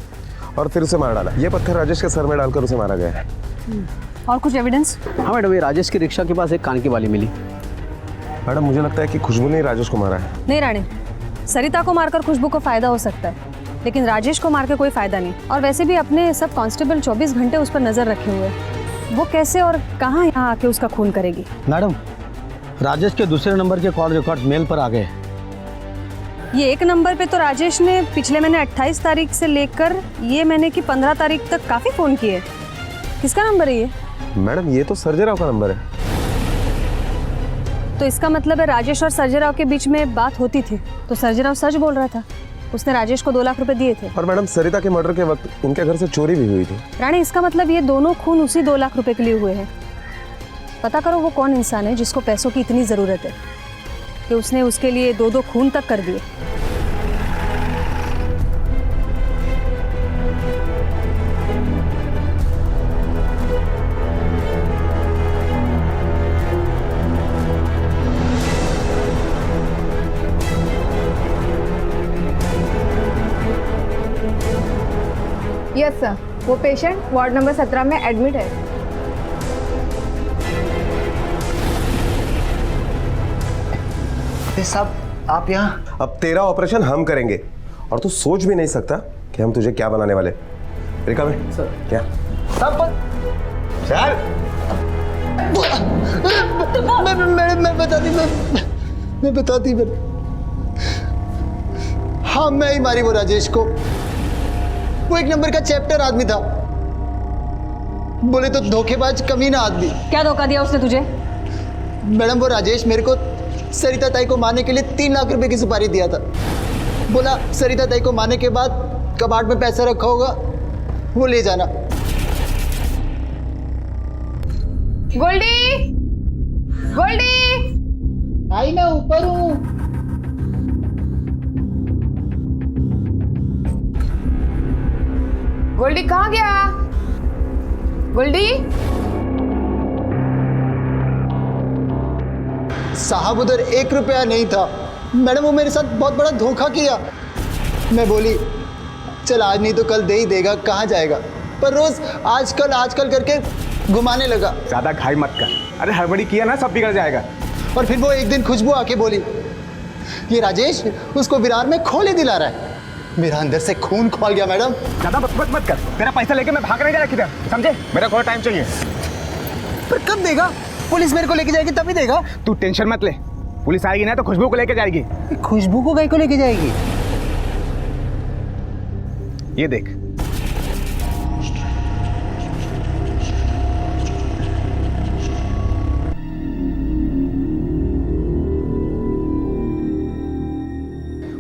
और फिर उसे मार डाला। ये पत्थर राजेश के सर में डालकर उसे मारा गया है। और कुछ एविडेंस? हाँ मैडम, ये राजेश की रिक्शा के पास एक कान की बाली मिली। मैडम मुझे लगता है कि खुशबू ने राजेश को मारा है। नहीं रानी, सरिता को मारकर खुशबू को फायदा हो सकता है, लेकिन राजेश को मार के कोई फायदा नहीं। और वैसे भी अपने सब कांस्टेबल 24 घंटे उस पर नजर रखे हुए हैं, वो कैसे और कहाँ यहाँ आके उसका खून करेगी? मैडम, राजेश के दूसरे नंबर के कॉल रिकॉर्ड मेल पर आ गए। ये एक नंबर पे तो राजेश ने पिछले महीने 28 तारीख से लेकर ये महीने की 15 तारीख तक काफी फोन किए। किसका नंबर है ये? मैडम ये तो सर्जेराव का नंबर है। तो इसका मतलब है राजेश और सर्जेराव के बीच में बात होती थी, तो सर्जेराव सच बोल रहा था, उसने राजेश को 2 लाख रुपए दिए थे। और मैडम सरिता के मर्डर के वक्त उनके घर से चोरी भी हुई थी। रानी, इसका मतलब ये दोनों खून उसी 2 लाख रुपए के लिए हुए हैं। पता करो वो कौन इंसान है जिसको पैसों की इतनी ज़रूरत है कि उसने उसके लिए 2-2 खून तक कर दिए। यस सर, वो पेशेंट वार्ड नंबर 17 में एडमिट है। साहब आप यहाँ? अब तेरा ऑपरेशन हम करेंगे और तू सोच भी नहीं सकता कि हम तुझे क्या बनाने वाले। रिका में सर क्या? चल। मैं बताती हाँ, मैं ही मारी वो राजेश को। वो एक नंबर का चैप्टर आदमी था, बोले तो धोखेबाज कमीना आदमी। क्या धोखा दिया उसने तुझे? मैडम वो राजेश मेरे को सरिता ताई को मारने के लिए 3 लाख रुपए की सुपारी दिया था। बोला सरिता ताई को मारने के बाद कबाड़ में पैसा रखा होगा, वो ले जाना। गोल्डी, गोल्डी, आई मैं ऊपर हूँ। गोल्डी कहाँ गया? गोल्डी साहब उधर 1 रुपया नहीं था। मैडम वो मेरे साथ बहुत बड़ा धोखा किया। मैं बोली चल आज नहीं तो कल दे ही देगा, कहाँ जाएगा, पर रोज आजकल करके घुमाने लगा। ज्यादा घाई मत कर, अरे हड़बड़ी किया ना सब बिगड़ जाएगा। और फिर वो एक दिन खुशबू आके बोली ये राजेश उसको विरार में खोले दिला रहा है। मेरा अंदर से खून खोल गया। मैडम ज्यादा बकबक मत कर, तेरा पैसा लेके मैं भाग नहीं जा रहा किधर, समझे? मेरा थोड़ा टाइम चाहिए। पर कब देगा? पुलिस मेरे को लेके जाएगी तभी देगा। तू टेंशन मत ले, पुलिस आएगी ना तो खुशबू को लेके जाएगी। खुशबू को कहीं को लेके जाएगी? ये देख,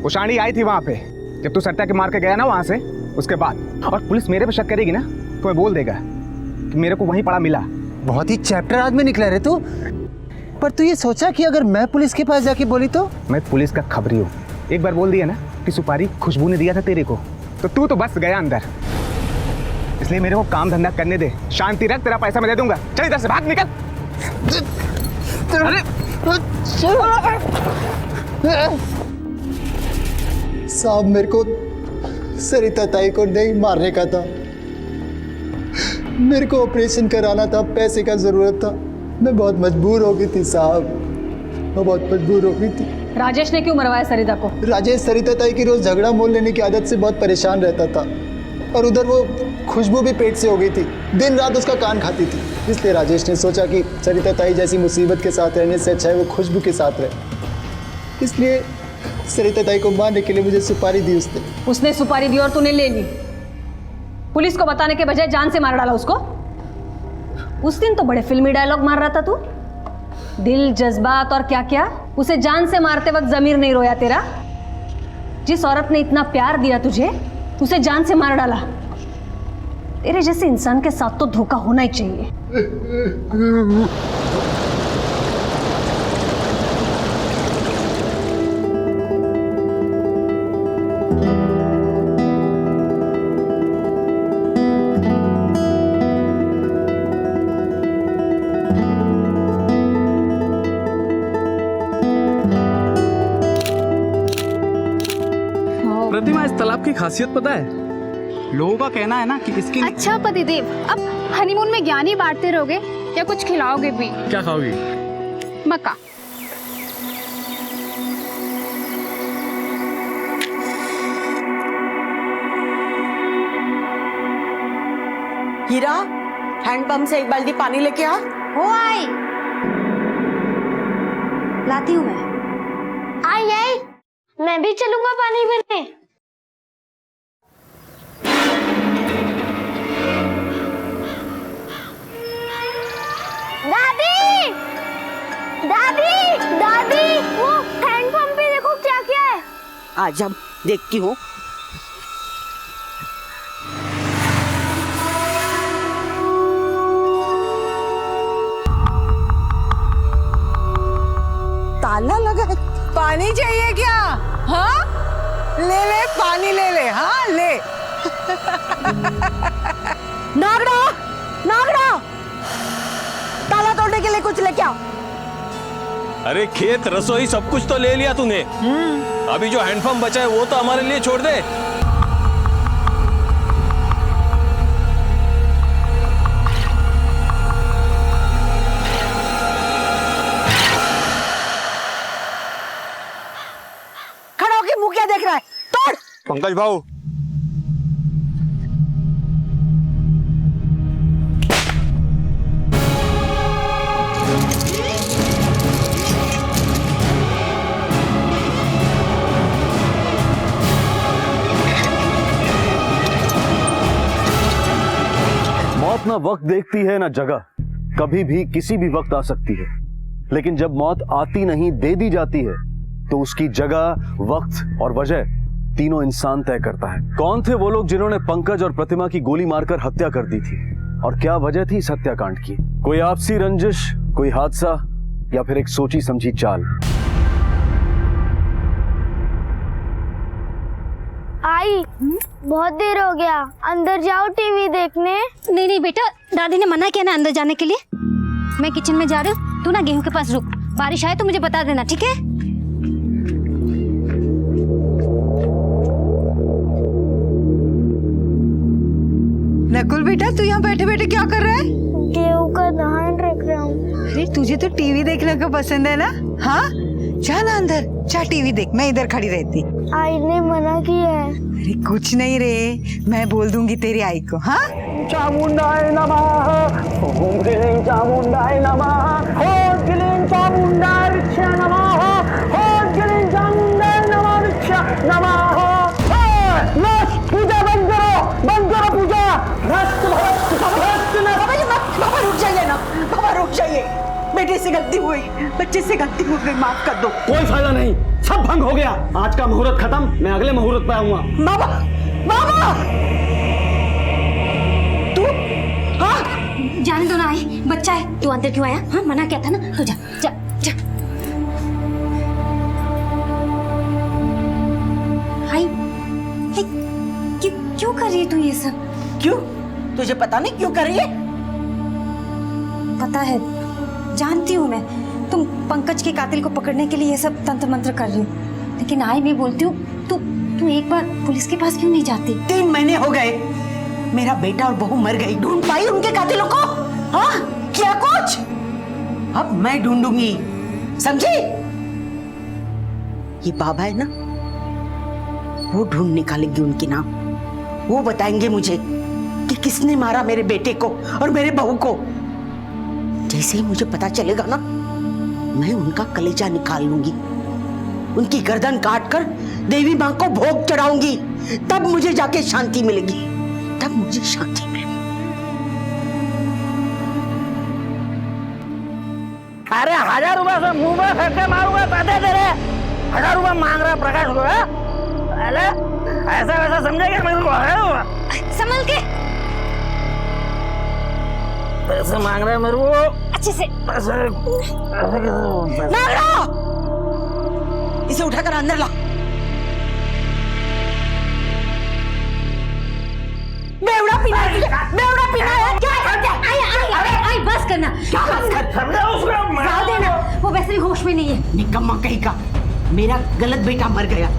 उषाणी आई थी वहां पे जब तू सरिता के मार के गया ना वहां से, उसके बाद। और पुलिस मेरे पे शक करेगी ना तो मैं बोल देगा कि मेरे को वहीं पड़ा मिला। बहुत ही चैप्टर आदमी निकला रे तू। पर तू ये सोचा कि अगर मैं पुलिस के पास जाके बोली तो? मैं पुलिस का खबरी हूँ, एक बार बोल दिया ना कि सुपारी खुशबू ने दिया था तेरे को, तो तू तो बस गया अंदर। इसलिए मेरे को काम धंधा करने दे, शांति रख, तेरा पैसा मैं दे दूंगा। चल इधर से भाग, निकल। साहब मेरे को सरिता ताई को नहीं मारने का था, मेरे को ऑपरेशन कराना था, पैसे का जरूरत था। मैं बहुत मजबूर हो गई थी साहब, मैं बहुत मजबूर हो गई थी। राजेश ने क्यों मरवाया सरिता को? राजेश सरिता ताई की रोज झगड़ा मोल लेने की आदत से बहुत परेशान रहता था, और उधर वो खुशबू भी पेट से हो गई थी, दिन रात उसका कान खाती थी। इसलिए राजेश ने सोचा कि सरिता ताई जैसी मुसीबत के साथ रहने से अच्छा है वो खुशबू के साथ रहे। इसलिए सरिता ताई को मारने के लिए मुझे सुपारी दी उसने। उसने सुपारी दी और तूने ले ली। पुलिस को बताने के बजाय जान से मार डाला उसको। उस दिन तो बड़े फिल्मी डायलॉग मार रहा था तू, दिल जज्बात और क्या क्या। उसे जान से मारते वक्त जमीर नहीं रोया तेरा? जिस औरत ने इतना प्यार दिया तुझे, उसे जान से मार डाला। तेरे जैसे इंसान के साथ तो धोखा होना ही चाहिए। प्रतिमा, इस तालाब की खासियत पता है? लोगों का कहना है ना कि इसकी। अच्छा पतिदेव, अब हनीमून में ज्ञान ही बांटते रहोगे या कुछ खिलाओगे भी? क्या खाओगी? मक्का। हीरा, हैंडपंप से 1 बाल्टी पानी लेके आ। हो आई, लाती हूँ मैं। आई मैं भी चलूंगा पानी भरने। दादी, दादी, दादी, वो हैंडपंप पे देखो क्या क्या है। आज हम देखती हूँ। ताला लगा है। पानी चाहिए क्या? हाँ ले ले, पानी ले ले। हाँ ले। नागड़ा, नागड़ा, ताला तोड़ने के लिए कुछ लेके आओ। अरे खेत रसोई सब कुछ तो ले लिया तूने, अभी जो हैंडपंप बचा है वो तो हमारे लिए छोड़ दे। खड़ा होके मुंह क्या देख रहा है? तोड़। पंकज भाऊ, ना वक्त देखती है ना जगह, कभी भी किसी भी वक्त आ सकती है, लेकिन जब मौत आती नहीं दे दी जाती है तो उसकी जगह, वक्त और वजह तीनों इंसान तय करता है। कौन थे वो लोग जिन्होंने पंकज और प्रतिमा की गोली मारकर हत्या कर दी थी, और क्या वजह थी इस हत्याकांड की? कोई आपसी रंजिश, कोई हादसा, या फिर एक सोची समझी चाल? आई, बहुत देर हो गया, अंदर जाओ टीवी देखने। नहीं नहीं बेटा, दादी ने मना किया ना अंदर जाने के लिए। मैं किचन में जा रही हूँ, तू ना गेहूं के पास रुक, बारिश आए तो मुझे बता देना, ठीक है? नकुल बेटा, तू यहाँ बैठे बैठे क्या कर रहा है? गेहूं का धान रख रहा हूँ। अरे तुझे तो टीवी देखने का पसंद है ना? हाँ, जा ना अंदर, जा टीवी देख, मैं इधर खड़ी रहती। आई ने मना किया है। अरे कुछ नहीं रे, मैं बोल दूंगी तेरी आई को। हाँ, चामुंडाय नमः, ओम गिलिं चामुंडाय नमः, ओम गिलिं चामुंडाय ऋक्षा नमः, ओम गिलिं चामुंडाय नमः ऋक्षा नमः। पूजा बंद करो पूजा। बाबा रुक जाइए ना, बाबा रुक जाइए, बेटे से गलती हुई, बच्चे से गलती हो गई, माफ कर दो। कोई फायदा नहीं, सब भंग हो गया। आज का मुहूर्त खत्म, मैं अगले मुहूर्त पे आऊंगा। बाबा, बाबा, तू? हाँ, जाने दो ना, आई बच्चा है, तू अंदर क्यों आया? हाँ, मना किया था ना, तो जा जा जा। आई, क्यों कर रही है तू ये सब? क्यों? तुझे पता नहीं क्यों कर रही है? पता है, जानती हूँ मैं, तुम पंकज के कातिल को पकड़ने के लिए ये सब तंत्र मंत्र कर रही हो, लेकिन आई मैं बोलती हूँ, तू एक बार पुलिस के पास क्यों नहीं जाती? 3 महीने हो गए, मेरा बेटा और बहू मर गई, ढूंढ पाई उनके कातिलों को? हाँ, क्या कुछ? अब मैं ढूंढूंगी, समझी? ये बाबा है ना, वो ढूंढ निकालेंगे उनके नाम, वो बताएंगे मुझे कि किसने मारा मेरे बेटे को और मेरे बहू को। जैसे ही मुझे पता चलेगा ना, मैं उनका कलेजा निकाल लूंगी, उनकी गर्दन काट कर देवी मां को भोग चढ़ाऊंगी, तब मुझे जाके शांति मिलेगी, तब मुझे शांति मिलेगी। अरे 1000 रुपए से मुंह में फेंक के मारूंगा, पैसे दे रहे। 1000 रुपए मांग रहा प्रकाश को, अरे ऐसा वैसा समझेगा मेरे को? है संभल के, पैसे मांग रहे हैं मेरे को, अच्छे से पैसे मांग रहा, इसे उठाकर अंदर ला। बेवड़ा पीना है, बेवड़ा पीना है, क्या करते हैं? आई बस करना, देना, वो वैसे भी होश में नहीं है। निकम्मा कहीं का, मेरा गलत बेटा मर गया,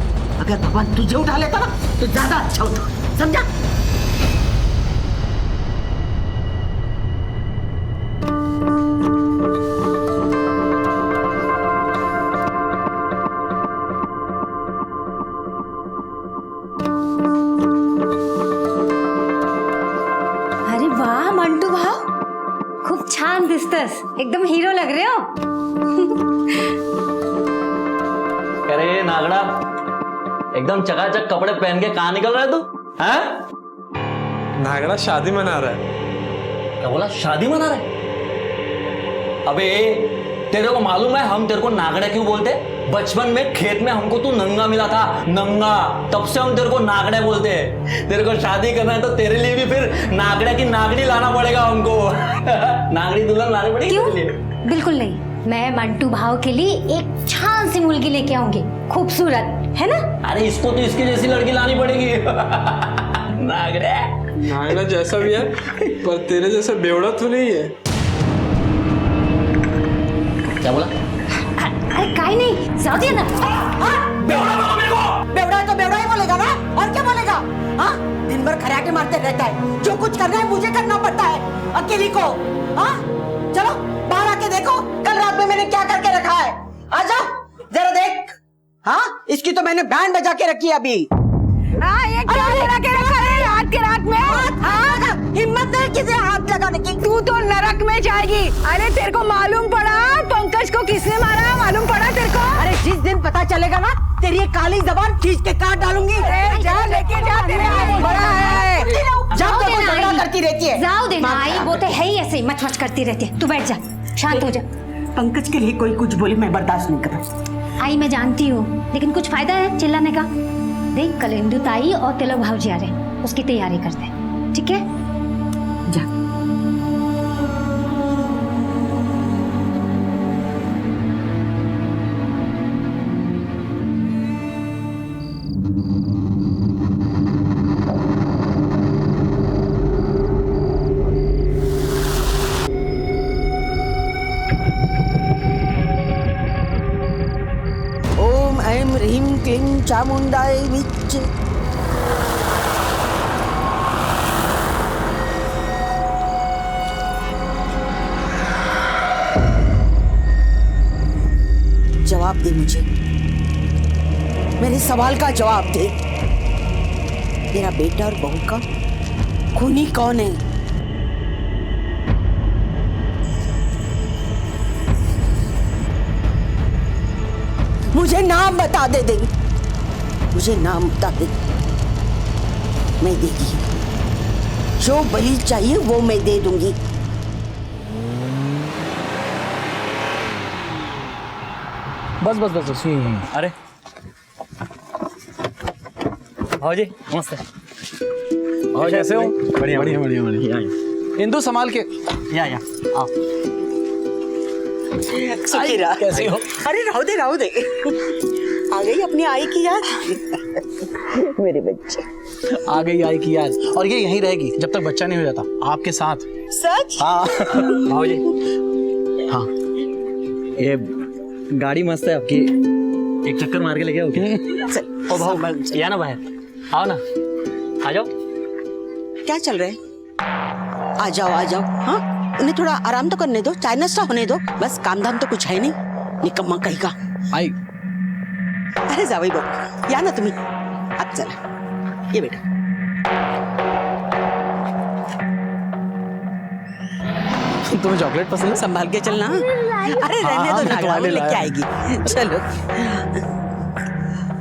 अगर भगवान तुझे उठा लेता ना तो ज्यादा अच्छा होता, समझा? अरे वाह मंटू भाव, खूब छान दिसतस, एकदम हीरो लग रहे हो। अरे नागड़ा, एकदम चकाचक कपड़े पहन के कहाँ निकल रहा है तू? हैं? नागड़ा शादी मना रहा है। क्या बोला? शादी मना रहा है? अबे तेरे को मालूम है हम तेरे को नागड़ा क्यों बोलते? बचपन में खेत में हमको तू नंगा मिला था, नंगा, तब से हम तेरे को नागड़ा बोलते हैं। तेरे को शादी करना है तो तेरे लिए भी फिर नागड़ा की नागड़ी लाना पड़ेगा हमको। नागड़ी दुल्हन लानी पड़ेगी तेरे लिए। बिल्कुल नहीं, मैं मंटू भाव के लिए एक छान सी मुर्गी लेके आऊंगी, खूबसूरत, है ना? अरे इसको तो इसकी जैसी लड़की लानी पड़ेगी। नागड़ा जैसा भी है, पर तेरे जैसा बेवड़ा तो नहीं है। क्या बोला? अरे काई नहीं, जाओ दिया ना। बेवड़ा बोलो मेरे को। बेवड़ा तो बेवड़ा ही बोलेगा ना, और क्या बोलेगा? हाँ, दिन भर खराटे मारते रहता है, जो कुछ करना है मुझे करना पड़ता है, अकेली को। हाँ, चलो बाहर आके देखो कल रात में मैंने क्या करके रखा है। आजा जरा देख। हाँ, इसकी तो मैंने बैंड बजा के रखी है अभी। हाँ, ये क्या लगा के रखा है रात के रात में? हाँ, हिम्मत नहीं किसी हाथ लगाने की। तू तो नरक में जाएगी। अरे तेरे को मालूम पड़ा पंकज को किसने मारा? मालूम पड़ा तेरे को? अरे जिस दिन पता चलेगा ना, तेरी काली जबान खींच के काट डालूंगी। जा लेके जा, तेरे बड़ा है। जब देखो झगड़ा करती रहती है। जाओ दे ना आई, वो तो है ही ऐसे ही मच मच करती रहती है। तू बैठ जा, शांत हो जा। पंकज के लिए कोई कुछ बोले मैं बर्दाश्त नहीं कर। आई मैं जानती हूँ, लेकिन कुछ फायदा है चिल्लाने का? देख कल इंदु ताई और तिलक भाऊजी आ रहे हैं, उसकी तैयारी करते हैं, ठीक है? जा। ओम ऐं ह्रीं क्लीं चामुंडाय विच। जवाब दे मुझे, मेरे सवाल का जवाब दे। तेरा बेटा और बहू का खूनी कौन है? मुझे नाम बता दे देवी, मुझे नाम बता दे, मैं देगी। जो बलि चाहिए वो मैं दे दूंगी। बस बस बस बस यही। अरे भाजी नमस्ते। और कैसे हो? बढ़िया बढ़िया बढ़िया बढ़िया। इंदु संभाल के। या आओ। सुखीरा कैसे हो? अरे राहु दे आ गई अपनी आई की याद। मेरे बच्चे आ गई आई की याद, और ये यहीं रहेगी जब तक बच्चा नहीं हो जाता, आपके साथ। सच? हाँ भाजी। हाँ ये गाड़ी मस्त है आपकी, एक चक्कर मार के लेके आओ क्या? चल। ओ भाऊ या ना बाहर आओ ना, आ जाओ। क्या चल रहा है? आ जाओ। हाँ उन्हें थोड़ा आराम तो करने दो, चाय नाश्ता होने दो। बस काम धाम तो कुछ है नहीं, निकम्मा कहीं का। आई अरे जावई बाबू या ना तुम्ही आज चला, ये बेटा। तुम्हें चॉकलेट पसंद है? संभाल के चलना। अरे रहने दो ना, वो लेके आएगी। चलो।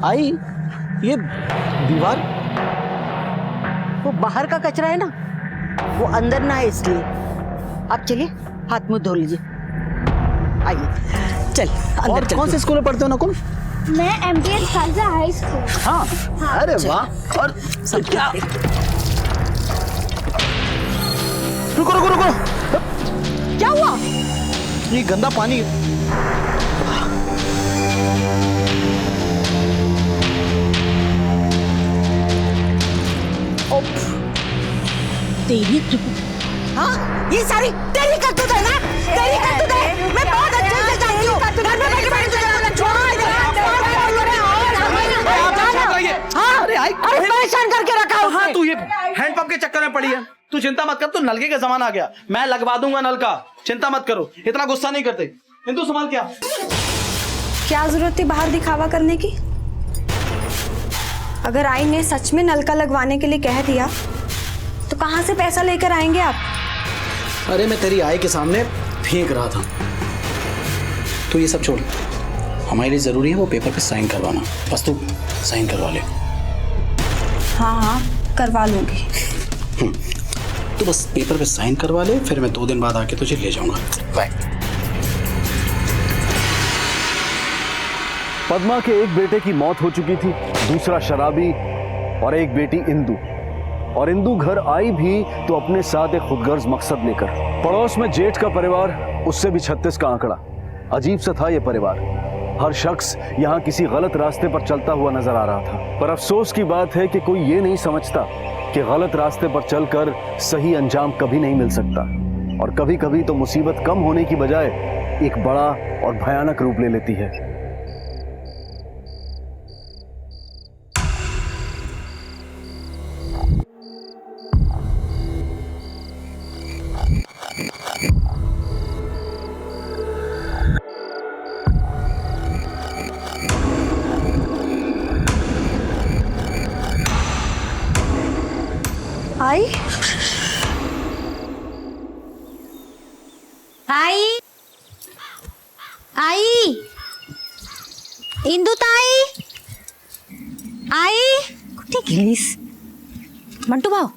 आई ये दीवार, वो बाहर का कचरा है ना, वो अंदर ना है, इसलिए आप चलिए हाथ मुंह धो लीजिए। आइए चल अंदर। और कौन से स्कूल में पढ़ते हो नकुल? मैं MTS खालसा हाई स्कूल। हाँ अरे वाह। और सब क्या? रुको, क्या हुआ? ये गंदा पानी। तेरी हाँ ये सारी तेरी करतूत है ना, तेरी करतूत है। मैं बहुत अच्छे से जानती हूँ। घर में बैठे बैठे तुझे छोड़ दे। हाँ अरे परेशान करके रखा है। हाँ तू ये हैंडपंप के चक्कर में पड़ी है। तू चिंता मत कर, तू नलके का जमाना आ गया, मैं लगवा दूंगा नल का, चिंता मत करो। इतना गुस्सा नहीं करते। इंदु संभाल क्या जरूरत थी बाहर दिखावा करने की? अगर आई ने सच में नलका लगवाने के लिए कह दिया तो कहाँ से पैसा लेकर आएंगे आप? अरे मैं तेरी आई के सामने फेंक रहा था। तो ये सब छोड़, हमारे लिए जरूरी है वो पेपर पे साइन करवाना, बस तू साइन करवा ले। हाँ करवा लूंगी। तो बस पेपर पे साइन करवा ले, फिर मैं 2 दिन बाद आके तुझे ले जाऊंगा। बाय। पद्मा के एक बेटे की मौत हो चुकी थी, दूसरा शराबी, और एक बेटी इंदु। और इंदु घर आई भी तो अपने साथ एक खुदगर्ज मकसद लेकर। पड़ोस में जेठ का परिवार, उससे भी 36 का आंकड़ा। अजीब सा था यह परिवार। हर शख्स यहाँ किसी गलत रास्ते पर चलता हुआ नजर आ रहा था। पर अफसोस की बात है कि कोई ये नहीं समझता कि गलत रास्ते पर चलकर सही अंजाम कभी नहीं मिल सकता, और कभी कभी तो मुसीबत कम होने की बजाय एक बड़ा और भयानक रूप ले लेती है। आई आई आई इंदु ताई आई कुठे गेलीस? मंटू भाऊ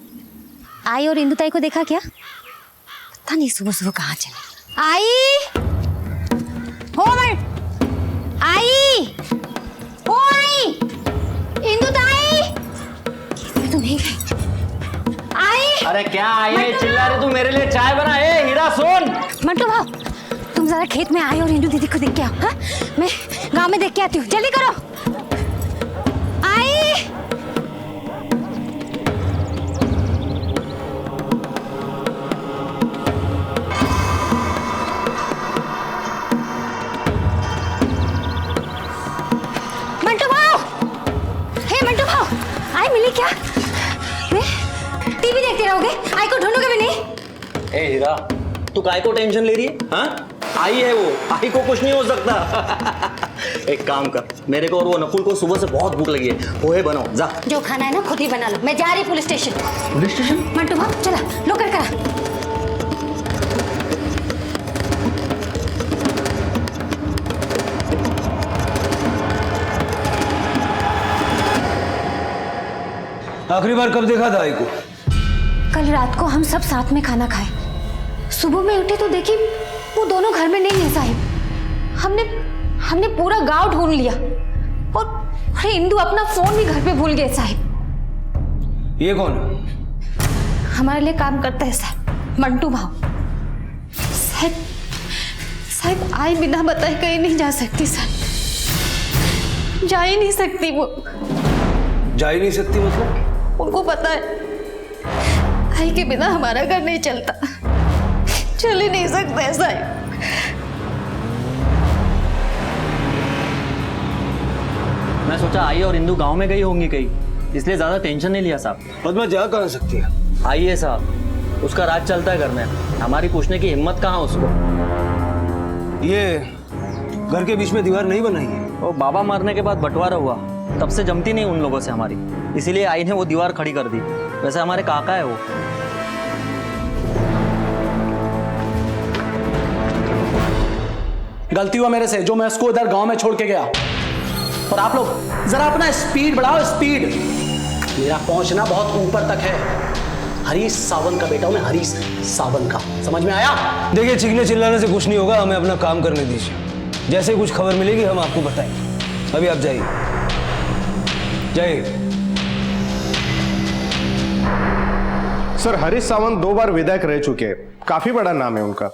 आई और इंदुताई को देखा क्या? पता नहीं सुबह सुबह कहाँ चले। आई हो आई ओ आई इंदुताई तो नहीं गई। आई अरे क्या ये चिल्ला रही तू? मेरे लिए चाय बना। ए हीरा सुन। मंटू भाव, तुम जरा खेत में आए और इंदु दीदी को देख के आओ। हाँ? मैं गांव में देख के आती हूँ, जल्दी करो। आई मंटू भाव, हे मंटू भाव, आई मिली क्या? मैं टीवी देखते रहोगे, आई को ढूंढोगे भी नहीं? ए हीरा, तू काय को टेंशन ले रही है? हाँ? आई है वो, आई को कुछ नहीं हो सकता। एक काम कर, मेरे को और वो नकुल को सुबह से बहुत भूख लगी है, पोहे बनाओ जा। जो खाना है ना खुद ही बना लो, मैं जा रही police station. Police station? Mantu भाव चला, लो कर करा। आखिरी बार कब देखा था आई को? कल रात को हम सब साथ में खाना खाए। सुबह में उठे तो देखी वो दोनों घर में नहीं है साहिब। हमने पूरा गांव ढूंढ लिया और अरे इंदु अपना फोन भी घर पे भूल गए साहिब। ये कौन? हमारे लिए काम करता है साहब, मंटू भाव। साहब आई बिना बताए कहीं नहीं जा सकती साहब, जा ही नहीं सकती वो। जा ही नहीं सकती मतलब? उनको पता है आई के बिना हमारा घर नहीं चलता, चल ही नहीं सकता ऐसा है। मैं सोचा आई और इंदु गांव में गई होंगी कहीं, इसलिए ज्यादा टेंशन नहीं लिया साहब। पद्मा जा कहाँ सकती है? आई है साहब, उसका राज चलता है घर में, हमारी पूछने की हिम्मत कहाँ उसको। ये घर के बीच में दीवार नहीं बनाई है? वो बाबा मरने के बाद बंटवारा हुआ, तब से जमती नहीं उन लोगों से हमारी, इसीलिए आई ने वो दीवार खड़ी कर दी। वैसे हमारे काका है वो। गलती हुआ मेरे से जो मैं उसको इधर गांव में छोड़ के गया। और आप लोग जरा अपना स्पीड बढ़ाओ, स्पीड। मेरा पहुंचना बहुत ऊपर तक है। हरीश सावंत का बेटा हूं मैं, हरीश सावंत का, समझ में आया? देखिए चीखने चिल्लाने से कुछ नहीं होगा, हमें अपना काम करने दीजिए। जैसे कुछ खबर मिलेगी हम आपको बताएंगे। अभी आप जाइए, जाइए। सर हरीश सावंत 2 बार विधायक रह चुके हैं, काफी बड़ा नाम है उनका।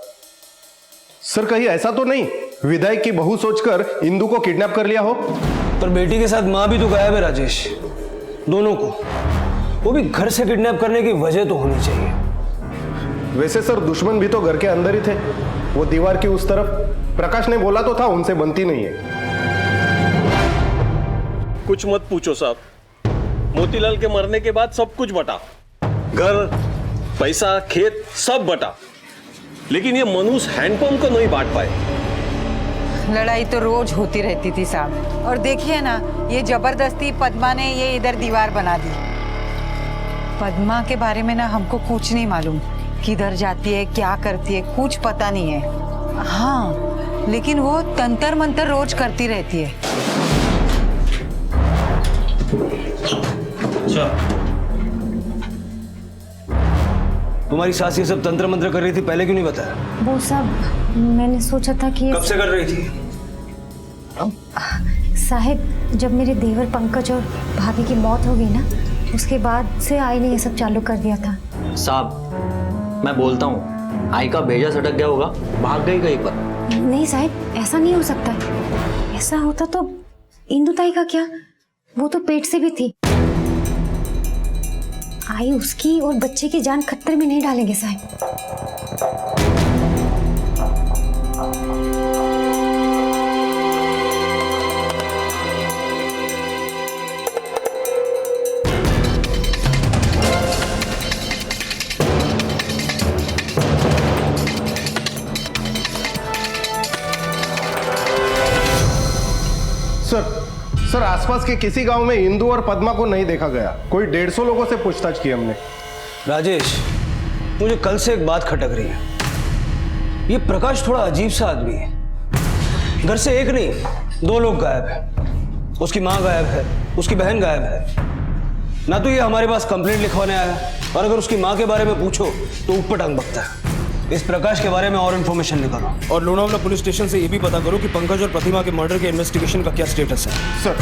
सर कहीं ऐसा तो नहीं विधायक की बहू सोचकर इंदु को किडनैप कर लिया हो? पर बेटी के साथ मां भी तो गायब है राजेश, दोनों को, वो भी घर से किडनैप करने की वजह तो होनी चाहिए। वैसे सर दुश्मन भी तो घर के अंदर ही थे, वो दीवार की उस तरफ। प्रकाश ने बोला तो था उनसे बनती नहीं है। कुछ मत पूछो साहब, मोतीलाल के मरने के बाद सब कुछ बटा, घर, पैसा, खेत सब बटा, लेकिन ये मनुष्य हैंडपंप को नहीं बांट पाए। लड़ाई तो रोज होती रहती थी साहब, और देखिए ना ये जबरदस्ती पद्मा ने ये इधर दीवार बना दी। पद्मा के बारे में ना हमको कुछ नहीं मालूम, किधर जाती है, क्या करती है, कुछ पता नहीं है। हाँ लेकिन वो तंतर मंतर रोज करती रहती है। अच्छा, तुम्हारी सास ये सब तंत्र मंत्र कर रही थी, पहले क्यों नहीं बताया? वो सब मैंने सोचा था कि कब से कर रही थी? साहिब जब मेरे देवर पंकज और भाभी की मौत हो गई ना, उसके बाद से आई ने ये सब चालू कर दिया था। साहब मैं बोलता हूँ आई का भेजा सटक गया होगा, भाग गई कहीं पर। नहीं साहिब ऐसा नहीं हो सकता, ऐसा होता तो इंदुताई का क्या, वो तो पेट से भी थी। आई उसकी और बच्चे की जान खतरे में नहीं डालेंगे साहिब। सर आसपास के किसी गांव में इंदु और पद्मा को नहीं देखा गया। कोई 150 लोगों से पूछताछ की हमने। राजेश मुझे कल से एक बात खटक रही है, ये प्रकाश थोड़ा अजीब सा आदमी है। घर से एक नहीं 2 लोग गायब है, उसकी माँ गायब है, उसकी बहन गायब है। ना तो ये हमारे पास कंप्लेंट लिखवाने आया और अगर उसकी माँ के बारे में पूछो तो ऊपर टांग बकता है। इस प्रकाश के बारे में और इन्फॉर्मेशन निकालो। और लोनावला पुलिस स्टेशन से ये भी पता करो कि पंकज और प्रतिमा के मर्डर के इन्वेस्टिगेशन का क्या स्टेटस है। सर।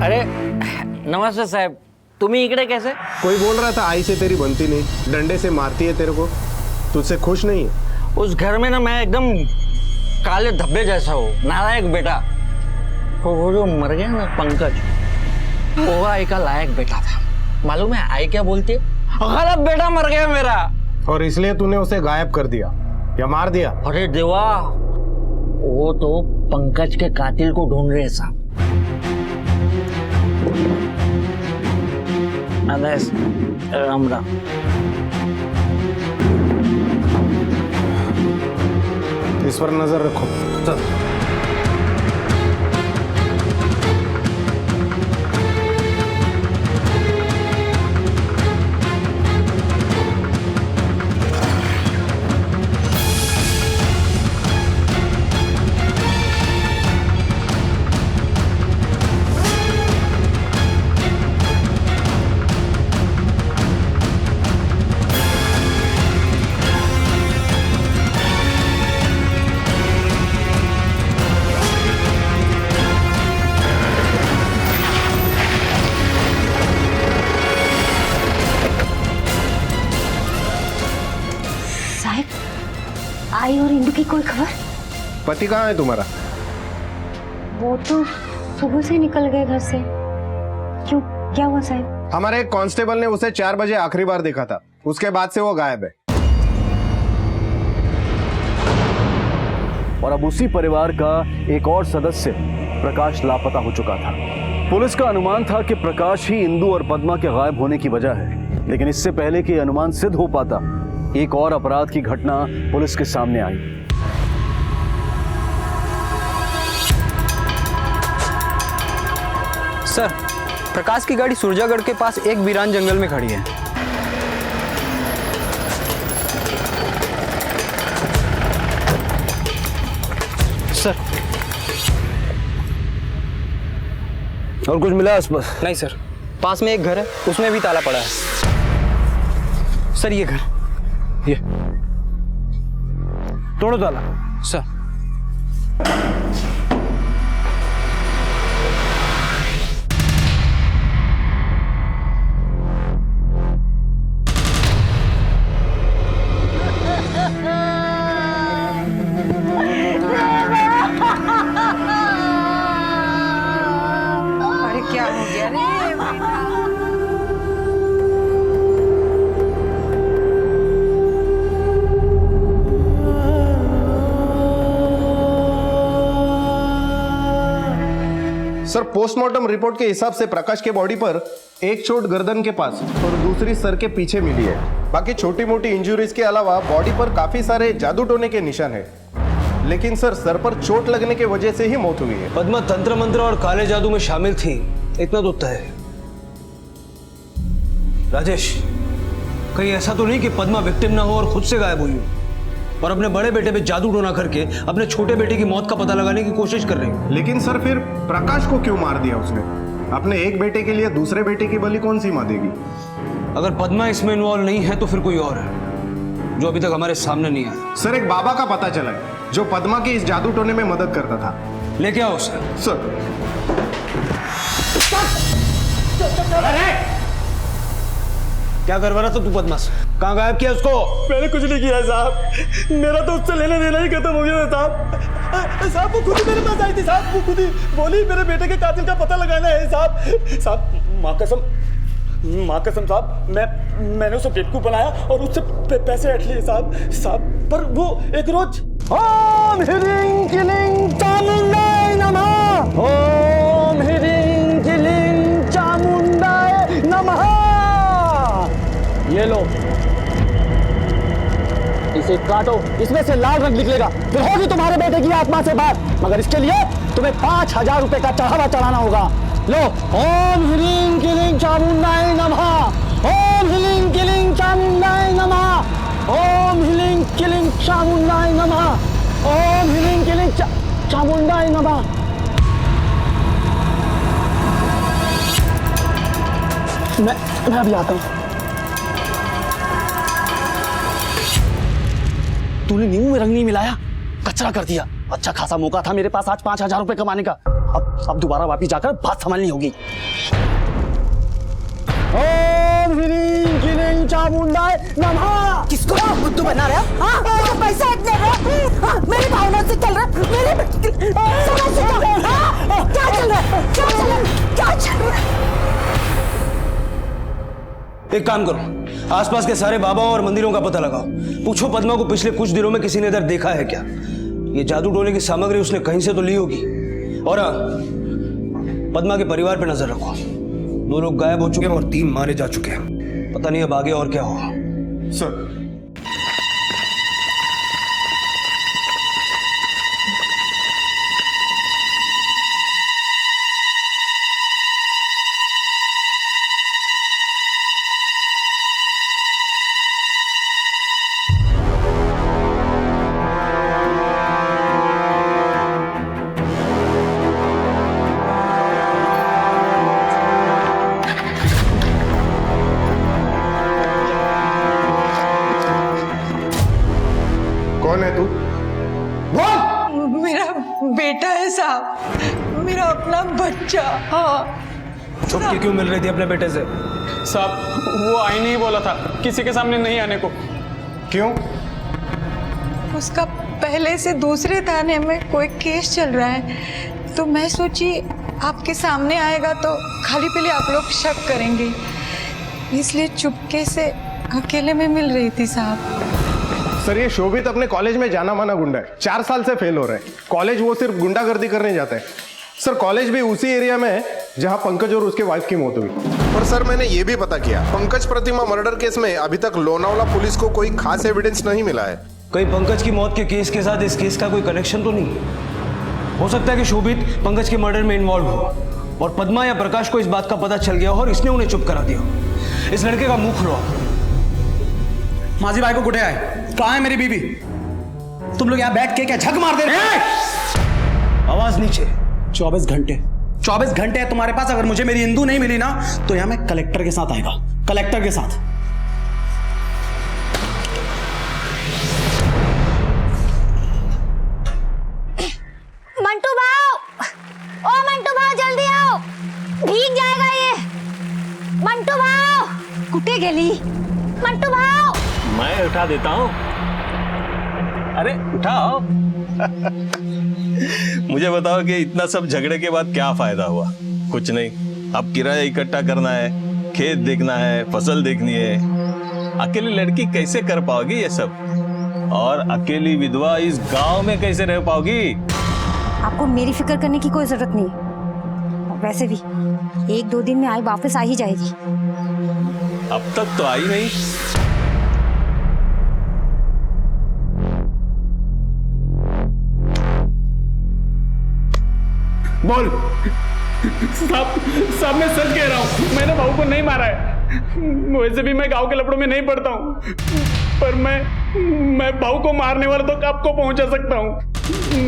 अरे नमस्ते साहब, तुम्ही इकडे कैसे? कोई बोल रहा था आई से तेरी बनती नहीं, डंडे से मारती है तेरे को, तुझसे खुश नहीं है? उस घर में ना मैं एकदम काले धब्बे जैसा हूँ, नालायक बेटा। वो जो मर गया ना पंकज, वो आई का लायक बेटा था। मालूम है आई क्या बोलती है? गलत बेटा मर गया मेरा। और इसलिए तूने उसे गायब कर दिया या मार दिया? अरे देवा, वो तो पंकज के कातिल को ढूंढ रहे साहब। राम राम। इस पर नजर रखो। चल। आई और इंदु की कोई खबर? पति कहाँ है तुम्हारा? वो तो सुबह से निकल गए घर से। क्यों, क्या हुआ साहब? हमारे एक कांस्टेबल ने उसे 4 बजे आखिरी बार देखा था, उसके बाद से वो गायब है। और अब उसी परिवार का एक और सदस्य प्रकाश लापता हो चुका था। पुलिस का अनुमान था कि प्रकाश ही इंदु और पद्मा के गायब होने की वजह है, लेकिन इससे पहले कि अनुमान सिद्ध हो पाता, एक और अपराध की घटना पुलिस के सामने आई। सर, प्रकाश की गाड़ी सुरजागढ़ के पास एक वीरान जंगल में खड़ी है। सर। और कुछ मिला आसपास? नहीं सर, पास में एक घर है, उसमें भी ताला पड़ा है। सर ये घर, ये तोड़ो ताला। सर। अरे क्या हो गया रे? सर, पोस्टमार्टम रिपोर्ट के हिसाब से प्रकाश के बॉडी पर एक चोट गर्दन के पास और दूसरी सर के पीछे मिली है। बाकी छोटी मोटी इंजरीज के अलावा बॉडी पर काफी सारे जादू टोने के निशान है, लेकिन सर पर चोट लगने की वजह से ही मौत हुई है। पद्मा तंत्र मंत्र और काले जादू में शामिल थी, इतना तो तय है। राजेश, कहीं ऐसा तो नहीं कि पद्मा विक्टिम ना हो और खुद से गायब हुई हो और अपने बड़े बेटे पे जादू टोना करके अपने छोटे बेटे की मौत का पता लगाने की कोशिश कर रही है? लेकिन सर फिर प्रकाश को क्यों मार दिया उसने? अपने एक बेटे के लिए दूसरे बेटे की बलि कौन सी माँ देगी? अगर पद्मा इसमें इन्वॉल्व नहीं है तो फिर कोई और है जो अभी तक हमारे सामने नहीं आया। सर, एक बाबा का पता चला है जो पद्मा की इस जादू टोने में मदद करता था। लेके आओ उसे। सर। क्या करवा रहा था तू पद्मा से? कहाँ गायब किया उसको? मैंने कुछ नहीं किया साहब, मेरा तो उससे लेना देना ही खत्म हो गया साहब। साहब वो खुद ही मेरे पास आई थी साहब, वो खुद ही बोली मेरे बेटे के कातिल का पता लगाना है साहब। साहब माँ कसम साहब, मैंने उसे बेवकूफ बनाया और उससे पैसे हट लिए साहब। पर वो एक रोज ओम ह्रीं क्लीं चामुंडाय नमः, ओम ह्रीं क्लीं चामुंडाय नमः। ये लो, इसे काटो, इसमें से लाल रंग निकलेगा, फिर होगी तुम्हारे बेटे की आत्मा से बात। मगर इसके लिए तुम्हें 5000 रुपए का चढ़ावा चढ़ाना होगा। लो, ओम ह्रीं क्लीं चामुंडाय नमः, ओम ओम ह्रीं क्लीं चामुंडाय नमः। ओम ह्रीं क्लीं चामुंडाय नमः। ओम ह्रीं क्लीं चामुंडाय नमः। मैं अभी आता हूँ। तूने नींबू में रंग नहीं मिलाया, कचरा कर दिया। अच्छा खासा मौका था मेरे पास आज 5,000 रुपए कमाने का। अब दोबारा वापिस जाकर बात संभालनी होगी। ओम ह्रीं क्लीं चामुंडाय नमः। किसको बुद्धू बना रहे हो? हाँ, मुझे पैसा इतने हाँ, मेरी भावना से चल रहा है। मेरी समझ से हाँ, क्या चल रहा है? क्या चल रहा है? क्या चल रहा है? एक काम करो, आसपास के सारे बाबाओं और मंदिरों का पता लगाओ। पूछो पद्मा को पिछले कुछ दिनों में किसी ने इधर देखा है क्या। ये जादू टोने की सामग्री उसने कहीं से तो ली होगी। और पद्मा के परिवार पे नजर रखो। 2 लोग गायब हो चुके हैं और 3 मारे जा चुके हैं। पता नहीं अब आगे और क्या होगा। सर, कौन है तू? मेरा बेटा है साहब, मेरा अपना बच्चा। हाँ। छुपके क्यों मिल रही थी अपने बेटे से? साहब वो आई नहीं बोला था किसी के सामने नहीं आने को। क्यों? उसका पहले से दूसरे थाने में कोई केस चल रहा है, तो मैं सोची आपके सामने आएगा तो खाली पीले आप लोग शक करेंगे, इसलिए चुपके से अकेले में मिल रही थी साहब। सर, ये शोभित अपने कॉलेज में जाना माना गुंडा है। 4 साल से फेल हो रहा है। कॉलेज वो सिर्फ गुंडागर्दी करने जाता है। सर, कॉलेज भी उसी एरिया में है जहां पंकज और उसके वाइफ की मौत हुई। और सर, मैंने ये भी पता किया, पंकज प्रतिमा मर्डर केस में अभी तक लोनावला पुलिस को कोई खास एविडेंस नहीं मिला है। कहीं पंकज की मौत के केस के साथ इस केस का कोई कनेक्शन तो नहीं? हो सकता है कि शोभित पंकज के मर्डर में इन्वॉल्व हो और पद्मा या प्रकाश को इस बात का पता चल गया हो और इसने उन्हें चुप करा दिया। इस लड़के का मुंह खुलवाओ। माजी भाई को कुठे आए? कहाँ है मेरी बीबी? तुम लोग यहाँ बैठ के क्या झक मार दे रहे हो? आवाज नीचे। 24 घंटे है तुम्हारे पास। अगर मुझे मेरी इंदू नहीं मिली ना तो यहाँ मैं कलेक्टर के साथ आएगा, कलेक्टर के साथ। मंटू भाव, ओ मंटू भाव जल्दी आओ, भीग जाएगा ये। मंटू भाव कुटे गेली। मंटू भाव, मैं उठा देता हूँ। अरे उठाओ। मुझे बताओ कि इतना सब झगड़े के बाद क्या फायदा हुआ? कुछ नहीं। अब किराया इकट्ठा करना है, खेत देखना है, फसल देखनी है। अकेली लड़की कैसे कर पाओगी ये सब? और अकेली विधवा इस गांव में कैसे रह पाओगी? आपको मेरी फिक्र करने की कोई जरूरत नहीं है। वैसे भी 1-2 दिन में आई वापस आ ही जाएगी। अब तक तो आई नहीं। बोल। साहब मैं सच कह रहा हूँ, मैंने बहू को नहीं मारा है। वैसे भी मैं गांव के लफड़ों में नहीं पड़ता हूँ, पर मैं बहू को मारने वाला तो आपको पहुंचा सकता हूँ।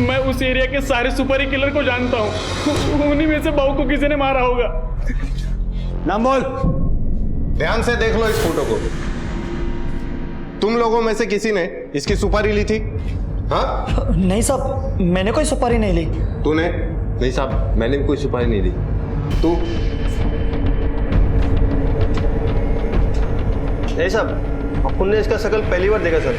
मैं उस एरिया के सारे सुपारी किलर को जानता हूँ। उन्हीं में से बहू को किसी ने मारा होगा। नाम बोल। ध्यान से देख लो इस फोटो को। तुम लोगों में से किसी ने इसकी सुपारी ली थी? हाँ? नहीं साहब, मैंने कोई सुपारी नहीं ली। तूने? नहीं साहब, मैंने भी कोई सुपारी नहीं ली। तू? नहीं साहब, अपुन ने इसका शकल पहली बार देखा सर।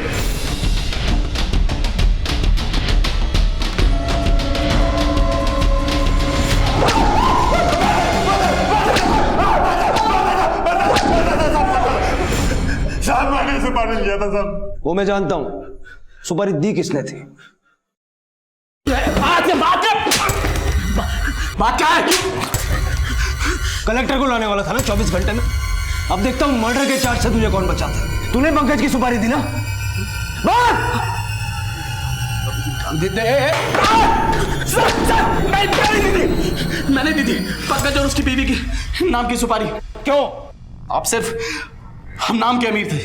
साहब मैंने सुपारी लिया था साहब। वो मैं जानता हूं। सुपारी दी किसने थी? बात क्या है? कलेक्टर को लाने वाला था ना 24 घंटे में। अब देखता हूं मर्डर के चार्ज से तुझे कौन बचाता है। तूने पंकज की सुपारी दी ना? मैंने दी थी पंकज और उसकी बीवी की नाम की सुपारी। क्यों? आप सिर्फ हम नाम के अमीर थे,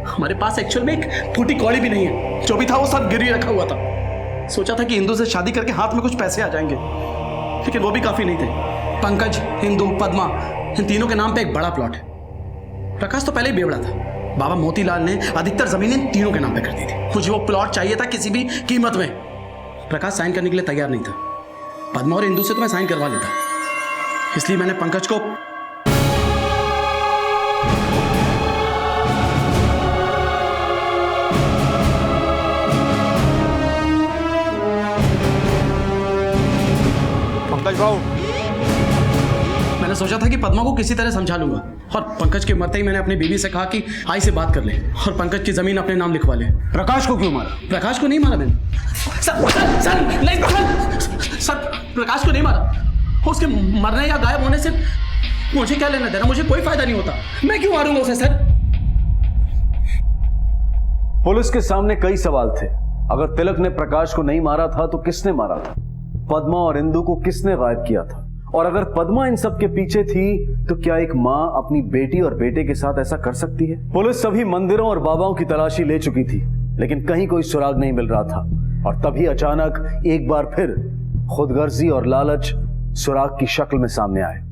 हमारे पास एक्चुअल में एक फूटी कौड़ी भी नहीं है। जो भी था वो सब गिरवी रखा हुआ था। सोचा था कि हिंदू से शादी करके हाथ में कुछ पैसे आ जाएंगे, लेकिन वो भी काफी नहीं थे। पंकज, हिंदू, पद्मा, इन तीनों के नाम पे एक बड़ा प्लॉट है। प्रकाश तो पहले ही बेवड़ा था। बाबा मोतीलाल ने अधिकतर जमीन इन तीनों के नाम पे कर दी थी। मुझे वो प्लॉट चाहिए था किसी भी कीमत में। प्रकाश साइन करने के लिए तैयार नहीं था। पद्मा और हिंदू से तो मैं साइन करवा लेता, इसलिए मैंने पंकज को पंकज भाऊ, मैंने सोचा था कि पद्मा को किसी तरह समझा लूंगा, और पंकज के मरते ही मैंने अपनी बीवी से कहा कि आई से बात कर ले और पंकज की जमीन अपने नाम लिखवा ले। प्रकाश को क्यों मारा? प्रकाश को नहीं मारा मैंने। सर, प्रकाश को नहीं मारा। उसके मरने या गायब होने से मुझे क्या लेना देना? मुझे कोई फायदा नहीं होता। मैं क्यों मारूंगा उसे सर? पुलिस के सामने कई सवाल थे। अगर तिलक ने प्रकाश को नहीं मारा था तो किसने मारा था? पद्मा और इंदु को किसने गायब किया था? और अगर पद्मा इन सब के पीछे थी तो क्या एक मां अपनी बेटी और बेटे के साथ ऐसा कर सकती है? पुलिस सभी मंदिरों और बाबाओं की तलाशी ले चुकी थी, लेकिन कहीं कोई सुराग नहीं मिल रहा था। और तभी अचानक एक बार फिर खुदगर्जी और लालच सुराग की शक्ल में सामने आए।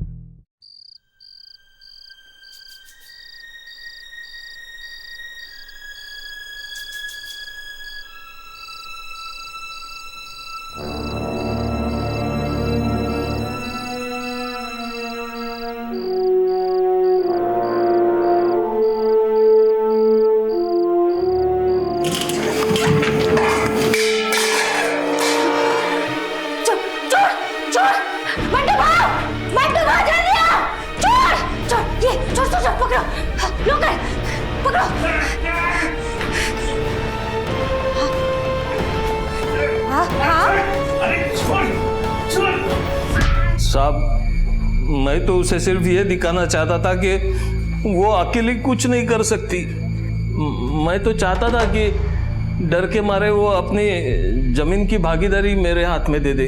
साहब, मैं तो उसे सिर्फ ये दिखाना चाहता था कि वो अकेली कुछ नहीं कर सकती। मैं तो चाहता था कि डर के मारे वो अपनी जमीन की भागीदारी मेरे हाथ में दे दे,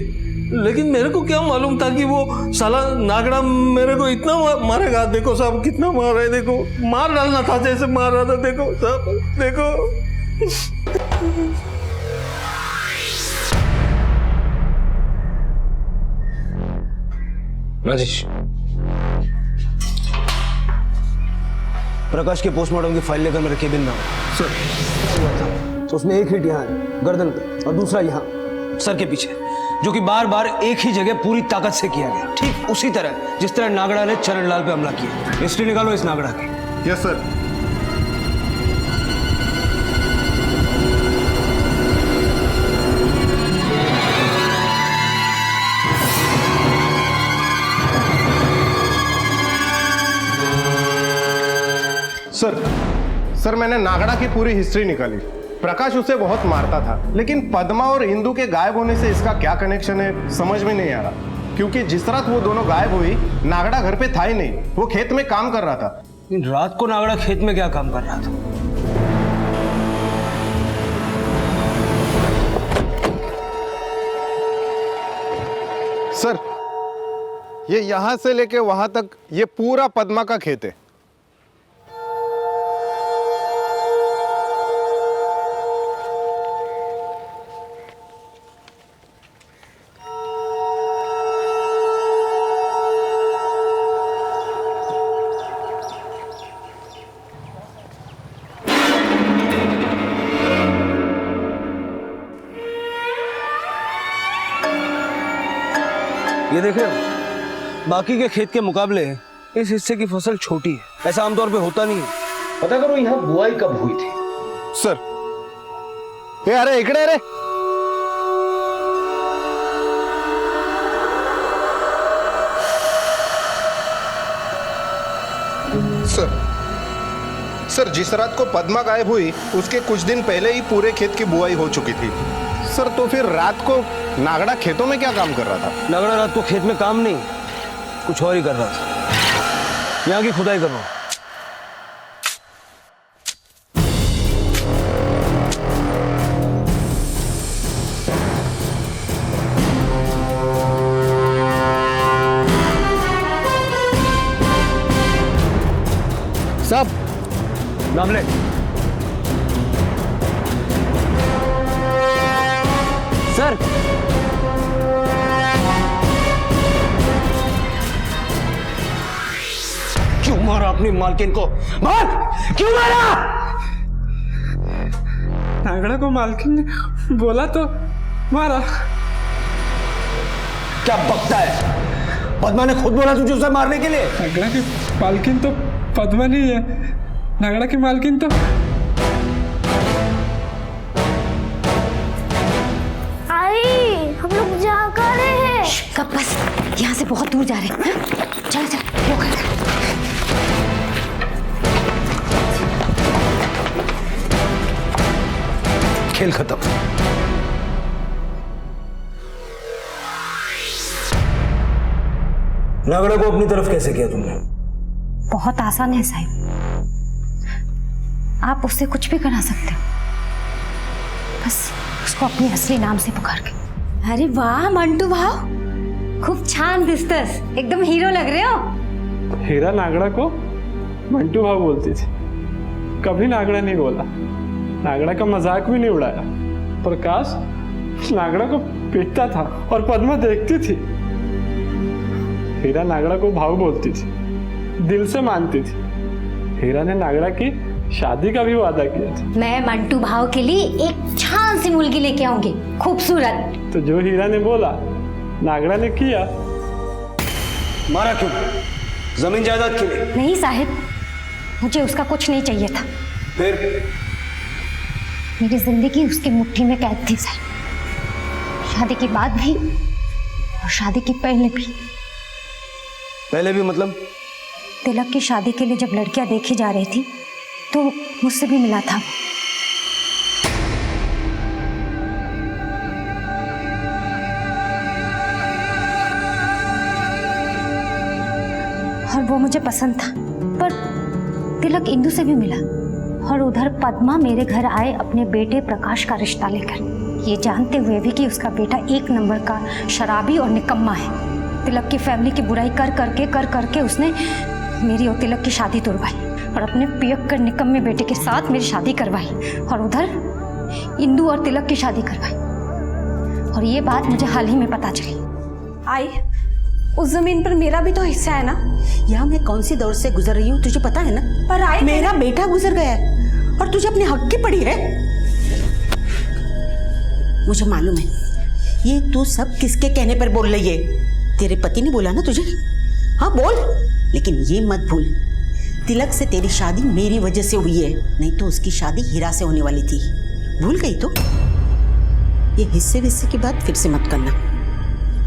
लेकिन मेरे को क्या मालूम था कि वो साला नागड़ा मेरे को इतना मारेगा। देखो साहब कितना मार रहा है, देखो मार डालना था जैसे मार रहा था। देखो साहब, देखो। राजेश, प्रकाश के पोस्टमार्टम की फाइल लेकर मेरे केबिन में आओ। सर, तो उसमें एक हिट यहाँ है गर्दन पे और दूसरा यहाँ सर के पीछे, जो कि बार बार एक ही जगह पूरी ताकत से किया गया, ठीक उसी तरह जिस तरह नागड़ा ने चरण लाल पे हमला किया। हिस्ट्री निकालो इस नागड़ा की। Yes sir. सर, मैंने नागड़ा की पूरी हिस्ट्री निकाली। प्रकाश उसे बहुत मारता था, लेकिन पद्मा और इंदु के गायब होने से इसका क्या कनेक्शन है समझ में नहीं आ रहा। क्योंकि जिस रात वो दोनों गायब हुई, नागड़ा घर पे था ही नहीं, वो खेत में काम कर रहा था। इन रात को नागड़ा खेत में क्या काम कर रहा था? सर, ये यहां से लेके वहां तक ये पूरा पद्मा का खेत है। ये देखे, बाकी के खेत के मुकाबले इस हिस्से की फसल छोटी है। ऐसा आमतौर पे होता नहीं है। पता करो यहाँ बुआई कब हुई थी? सर, ये अरे इकडे रे। सर, जिस रात को पद्मा गायब हुई उसके कुछ दिन पहले ही पूरे खेत की बुआई हो चुकी थी। सर, तो फिर रात को नागड़ा खेतों में क्या काम कर रहा था? नागड़ा रात को खेत में काम नहीं, कुछ और ही कर रहा था। यहाँ की खुदाई कर रहा हूं। साहब, नाम ले। सर क्यों मारा अपनी मालकिन को? मार! क्यों मारा? नागड़ा को मालकिन ने बोला तो मारा। क्या बकता है? पद्मा ने खुद बोला तुझे उसे मारने के लिए। नागड़ा की मालकिन तो पद्मा नहीं है, नागड़ा की मालकिन तो आई, हम लोग जा कर रहे हैं। कब बस, यहाँ से बहुत दूर जा रहे हैं। हाँ? चल चल रोक कर। खेल खत्म। नागड़ा को अपनी तरफ कैसे किया तुमने? बहुत आसान है साहिब, आप उससे कुछ भी करा सकते हो, बस उसको अपने असली नाम से पुकार के। अरे वाह मंटू भाव, खूब छान दिसतस, एकदम हीरो लग रहे हो। हीरा नागड़ा को मंटू भाव बोलती थी, कभी नागड़ा नहीं बोला, नागड़ा का मजाक भी नहीं उड़ाया। प्रकाश नागड़ा को पीटता था और पद्मा देखती थी। हीरा नागड़ा को भाव बोलती थी, दिल से मानती थी। हीरा ने नागड़ा की शादी का भी वादा किया था। मैं मंटू भाव के लिए एक छान सी मुर्गी लेके आऊंगी, खूबसूरत। तो जो हीरा ने बोला नागड़ा ने किया। मारा क्यों? जमीन जायदाद के लिए? नहीं साहिब, मुझे उसका कुछ नहीं चाहिए था। फिर? मेरी जिंदगी उसकी मुट्ठी में कैद थी सर, शादी के बाद भी और शादी के पहले भी। पहले भी मतलब? तिलक की शादी के लिए जब लड़कियां देखी जा रही थी तो मुझसे भी मिला था। और वो मुझे पसंद था, पर तिलक इंदु से भी मिला। और उधर पद्मा मेरे घर आए अपने बेटे प्रकाश का रिश्ता लेकर, ये जानते हुए भी कि उसका बेटा एक नंबर का शराबी और निकम्मा है। तिलक की फैमिली की बुराई कर करके उसने मेरी और तिलक की शादी तोड़वाई और अपने पियक्कर निकम्मे बेटे के साथ मेरी शादी करवाई, और उधर इंदु और तिलक की शादी करवाई। और ये बात मुझे हाल ही में पता चली। आई, उस जमीन पर मेरा भी तो हिस्सा है ना। यहाँ मैं कौन सी दौर से गुजर रही हूँ तुझे पता है ना। पर आई, मेरा बेटा गुजर गया है और तुझे अपने हक की पड़ी है। मुझे मालूम है ये तू सब किसके कहने पर बोल रही है। तेरे पति ने बोला ना तुझे, हाँ बोल, लेकिन ये मत भूल तिलक से तेरी शादी मेरी वजह से हुई है, नहीं तो उसकी शादी हीरा से होने वाली थी। भूल गई तो? ये हिस्से विस्से की बात फिर से मत करना,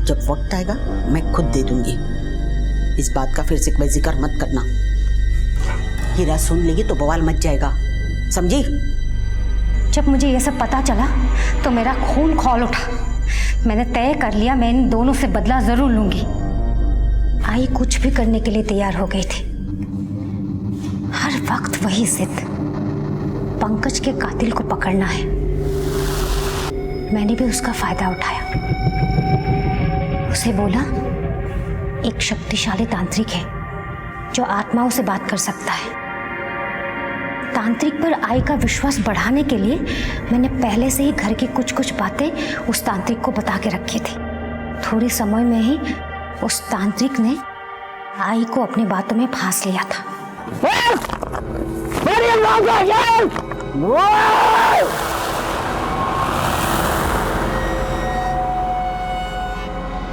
जब वक्त आएगा मैं खुद दे दूंगी। इस बात का फिर से कोई जिक्र मत करना, हीरा सुन लेगी तो बवाल मच जाएगा, समझी? जब मुझे ये सब पता चला तो मेरा खून खौल उठा। मैंने तय कर लिया मैं इन दोनों से बदला जरूर लूंगी। आई कुछ भी करने के लिए तैयार हो गई थी, हर वक्त वही जिद, पंकज के कातिल को पकड़ना है। मैंने भी उसका फायदा उठाया, उसे बोला एक शक्तिशाली तांत्रिक है जो आत्माओं से बात कर सकता है। तांत्रिक पर आई का विश्वास बढ़ाने के लिए मैंने पहले से ही घर की कुछ कुछ बातें उस तांत्रिक को बता के रखी थी। थोड़े समय में ही उस तांत्रिक ने आई को अपनी बातों में फांस लिया था।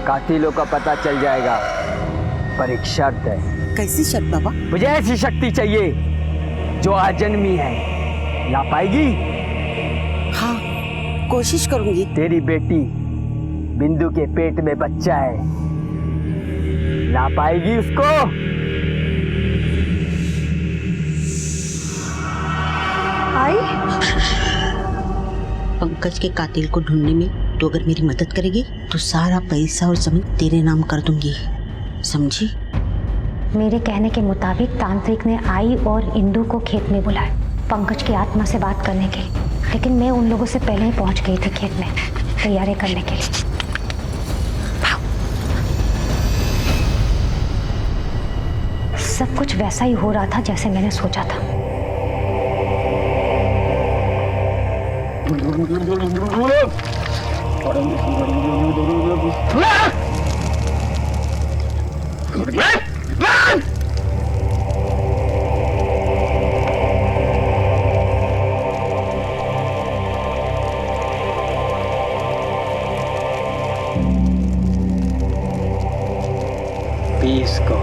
कातिलों का पता चल जाएगा, पर एक शर्त है। कैसी शर्त बाबा? मुझे ऐसी शक्ति चाहिए जो आजन्मी है। ला पाएगी? हाँ, कोशिश करूंगी। तेरी बेटी बिंदु के पेट में बच्चा है, ला पाएगी उसको? आई, पंकज के कातिल को ढूंढने में तो अगर मेरी मदद करेगी तो सारा पैसा और जमीन तेरे नाम कर दूंगी, समझी? मेरे कहने के मुताबिक तांत्रिक ने आई और इंदु को खेत में बुलाया पंकज की आत्मा से बात करने के लिए, लेकिन मैं उन लोगों से पहले ही पहुंच गई थी खेत में तैयारी करने के लिए। सब कुछ वैसा ही हो रहा था जैसे मैंने सोचा था। पीस को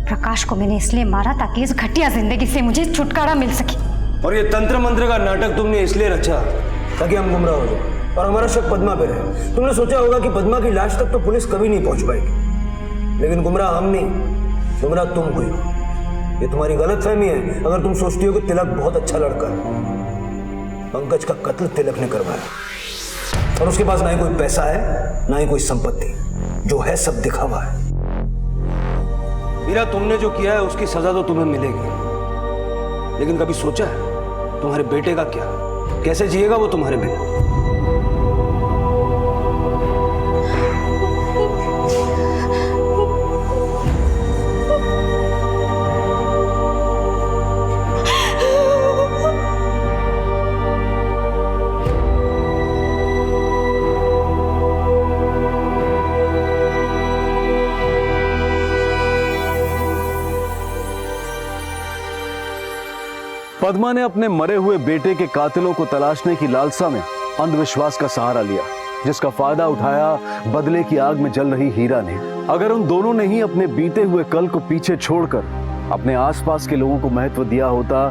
प्रकाश को मैंने इसलिए मारा ताकि इस घटिया जिंदगी से मुझे छुटकारा मिल सके। और ये तंत्र मंत्र का नाटक तुमने इसलिए रचा ताकि हम गुमराह हो जाए और हमारा शक पद्मा पे रहे। तुमने सोचा होगा कि पद्मा की लाश तक तो पुलिस कभी नहीं पहुंच पाएगी, लेकिन गुमराह हम नहीं, गुमराह तुम हुई। ये तुम्हारी गलतफहमी है अगर तुम सोचती हो कि तिलक बहुत अच्छा लड़का है। पंकज का कत्ल तिलक ने करवाया और उसके पास ना ही कोई पैसा है ना ही कोई संपत्ति, जो है सब दिखावा है। मीरा, तुमने जो किया है उसकी सजा तो तुम्हें मिलेगी, लेकिन कभी सोचा है तुम्हारे बेटे का क्या, कैसे जिएगा वो तुम्हारे बिना? पद्मा ने अपने मरे हुए बेटे के कातिलों को तलाशने की लालसा में अंधविश्वास का सहारा लिया, जिसका फायदा उठाया बदले की आग में जल रही हीरा ने। अगर उन दोनों ने ही अपने बीते हुए कल को पीछे छोड़कर अपने आसपास के लोगों को महत्व दिया होता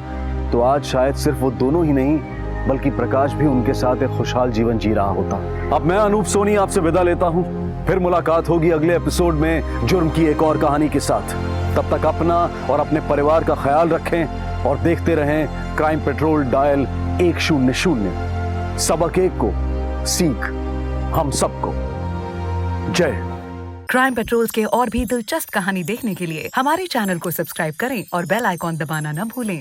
तो आज शायद सिर्फ वो दोनों ही नहीं बल्कि प्रकाश भी उनके साथ एक खुशहाल जीवन जी रहा होता। अब मैं अनूप सोनी आपसे विदा लेता हूं, फिर मुलाकात होगी अगले एपिसोड में जुर्म की एक और कहानी के साथ। तब तक अपना और अपने परिवार का ख्याल रखें और देखते रहें क्राइम पेट्रोल डायल 100। सबक एक को सीख हम सबको। जय। क्राइम पेट्रोल के और भी दिलचस्प कहानी देखने के लिए हमारे चैनल को सब्सक्राइब करें और बेल आइकॉन दबाना न भूलें।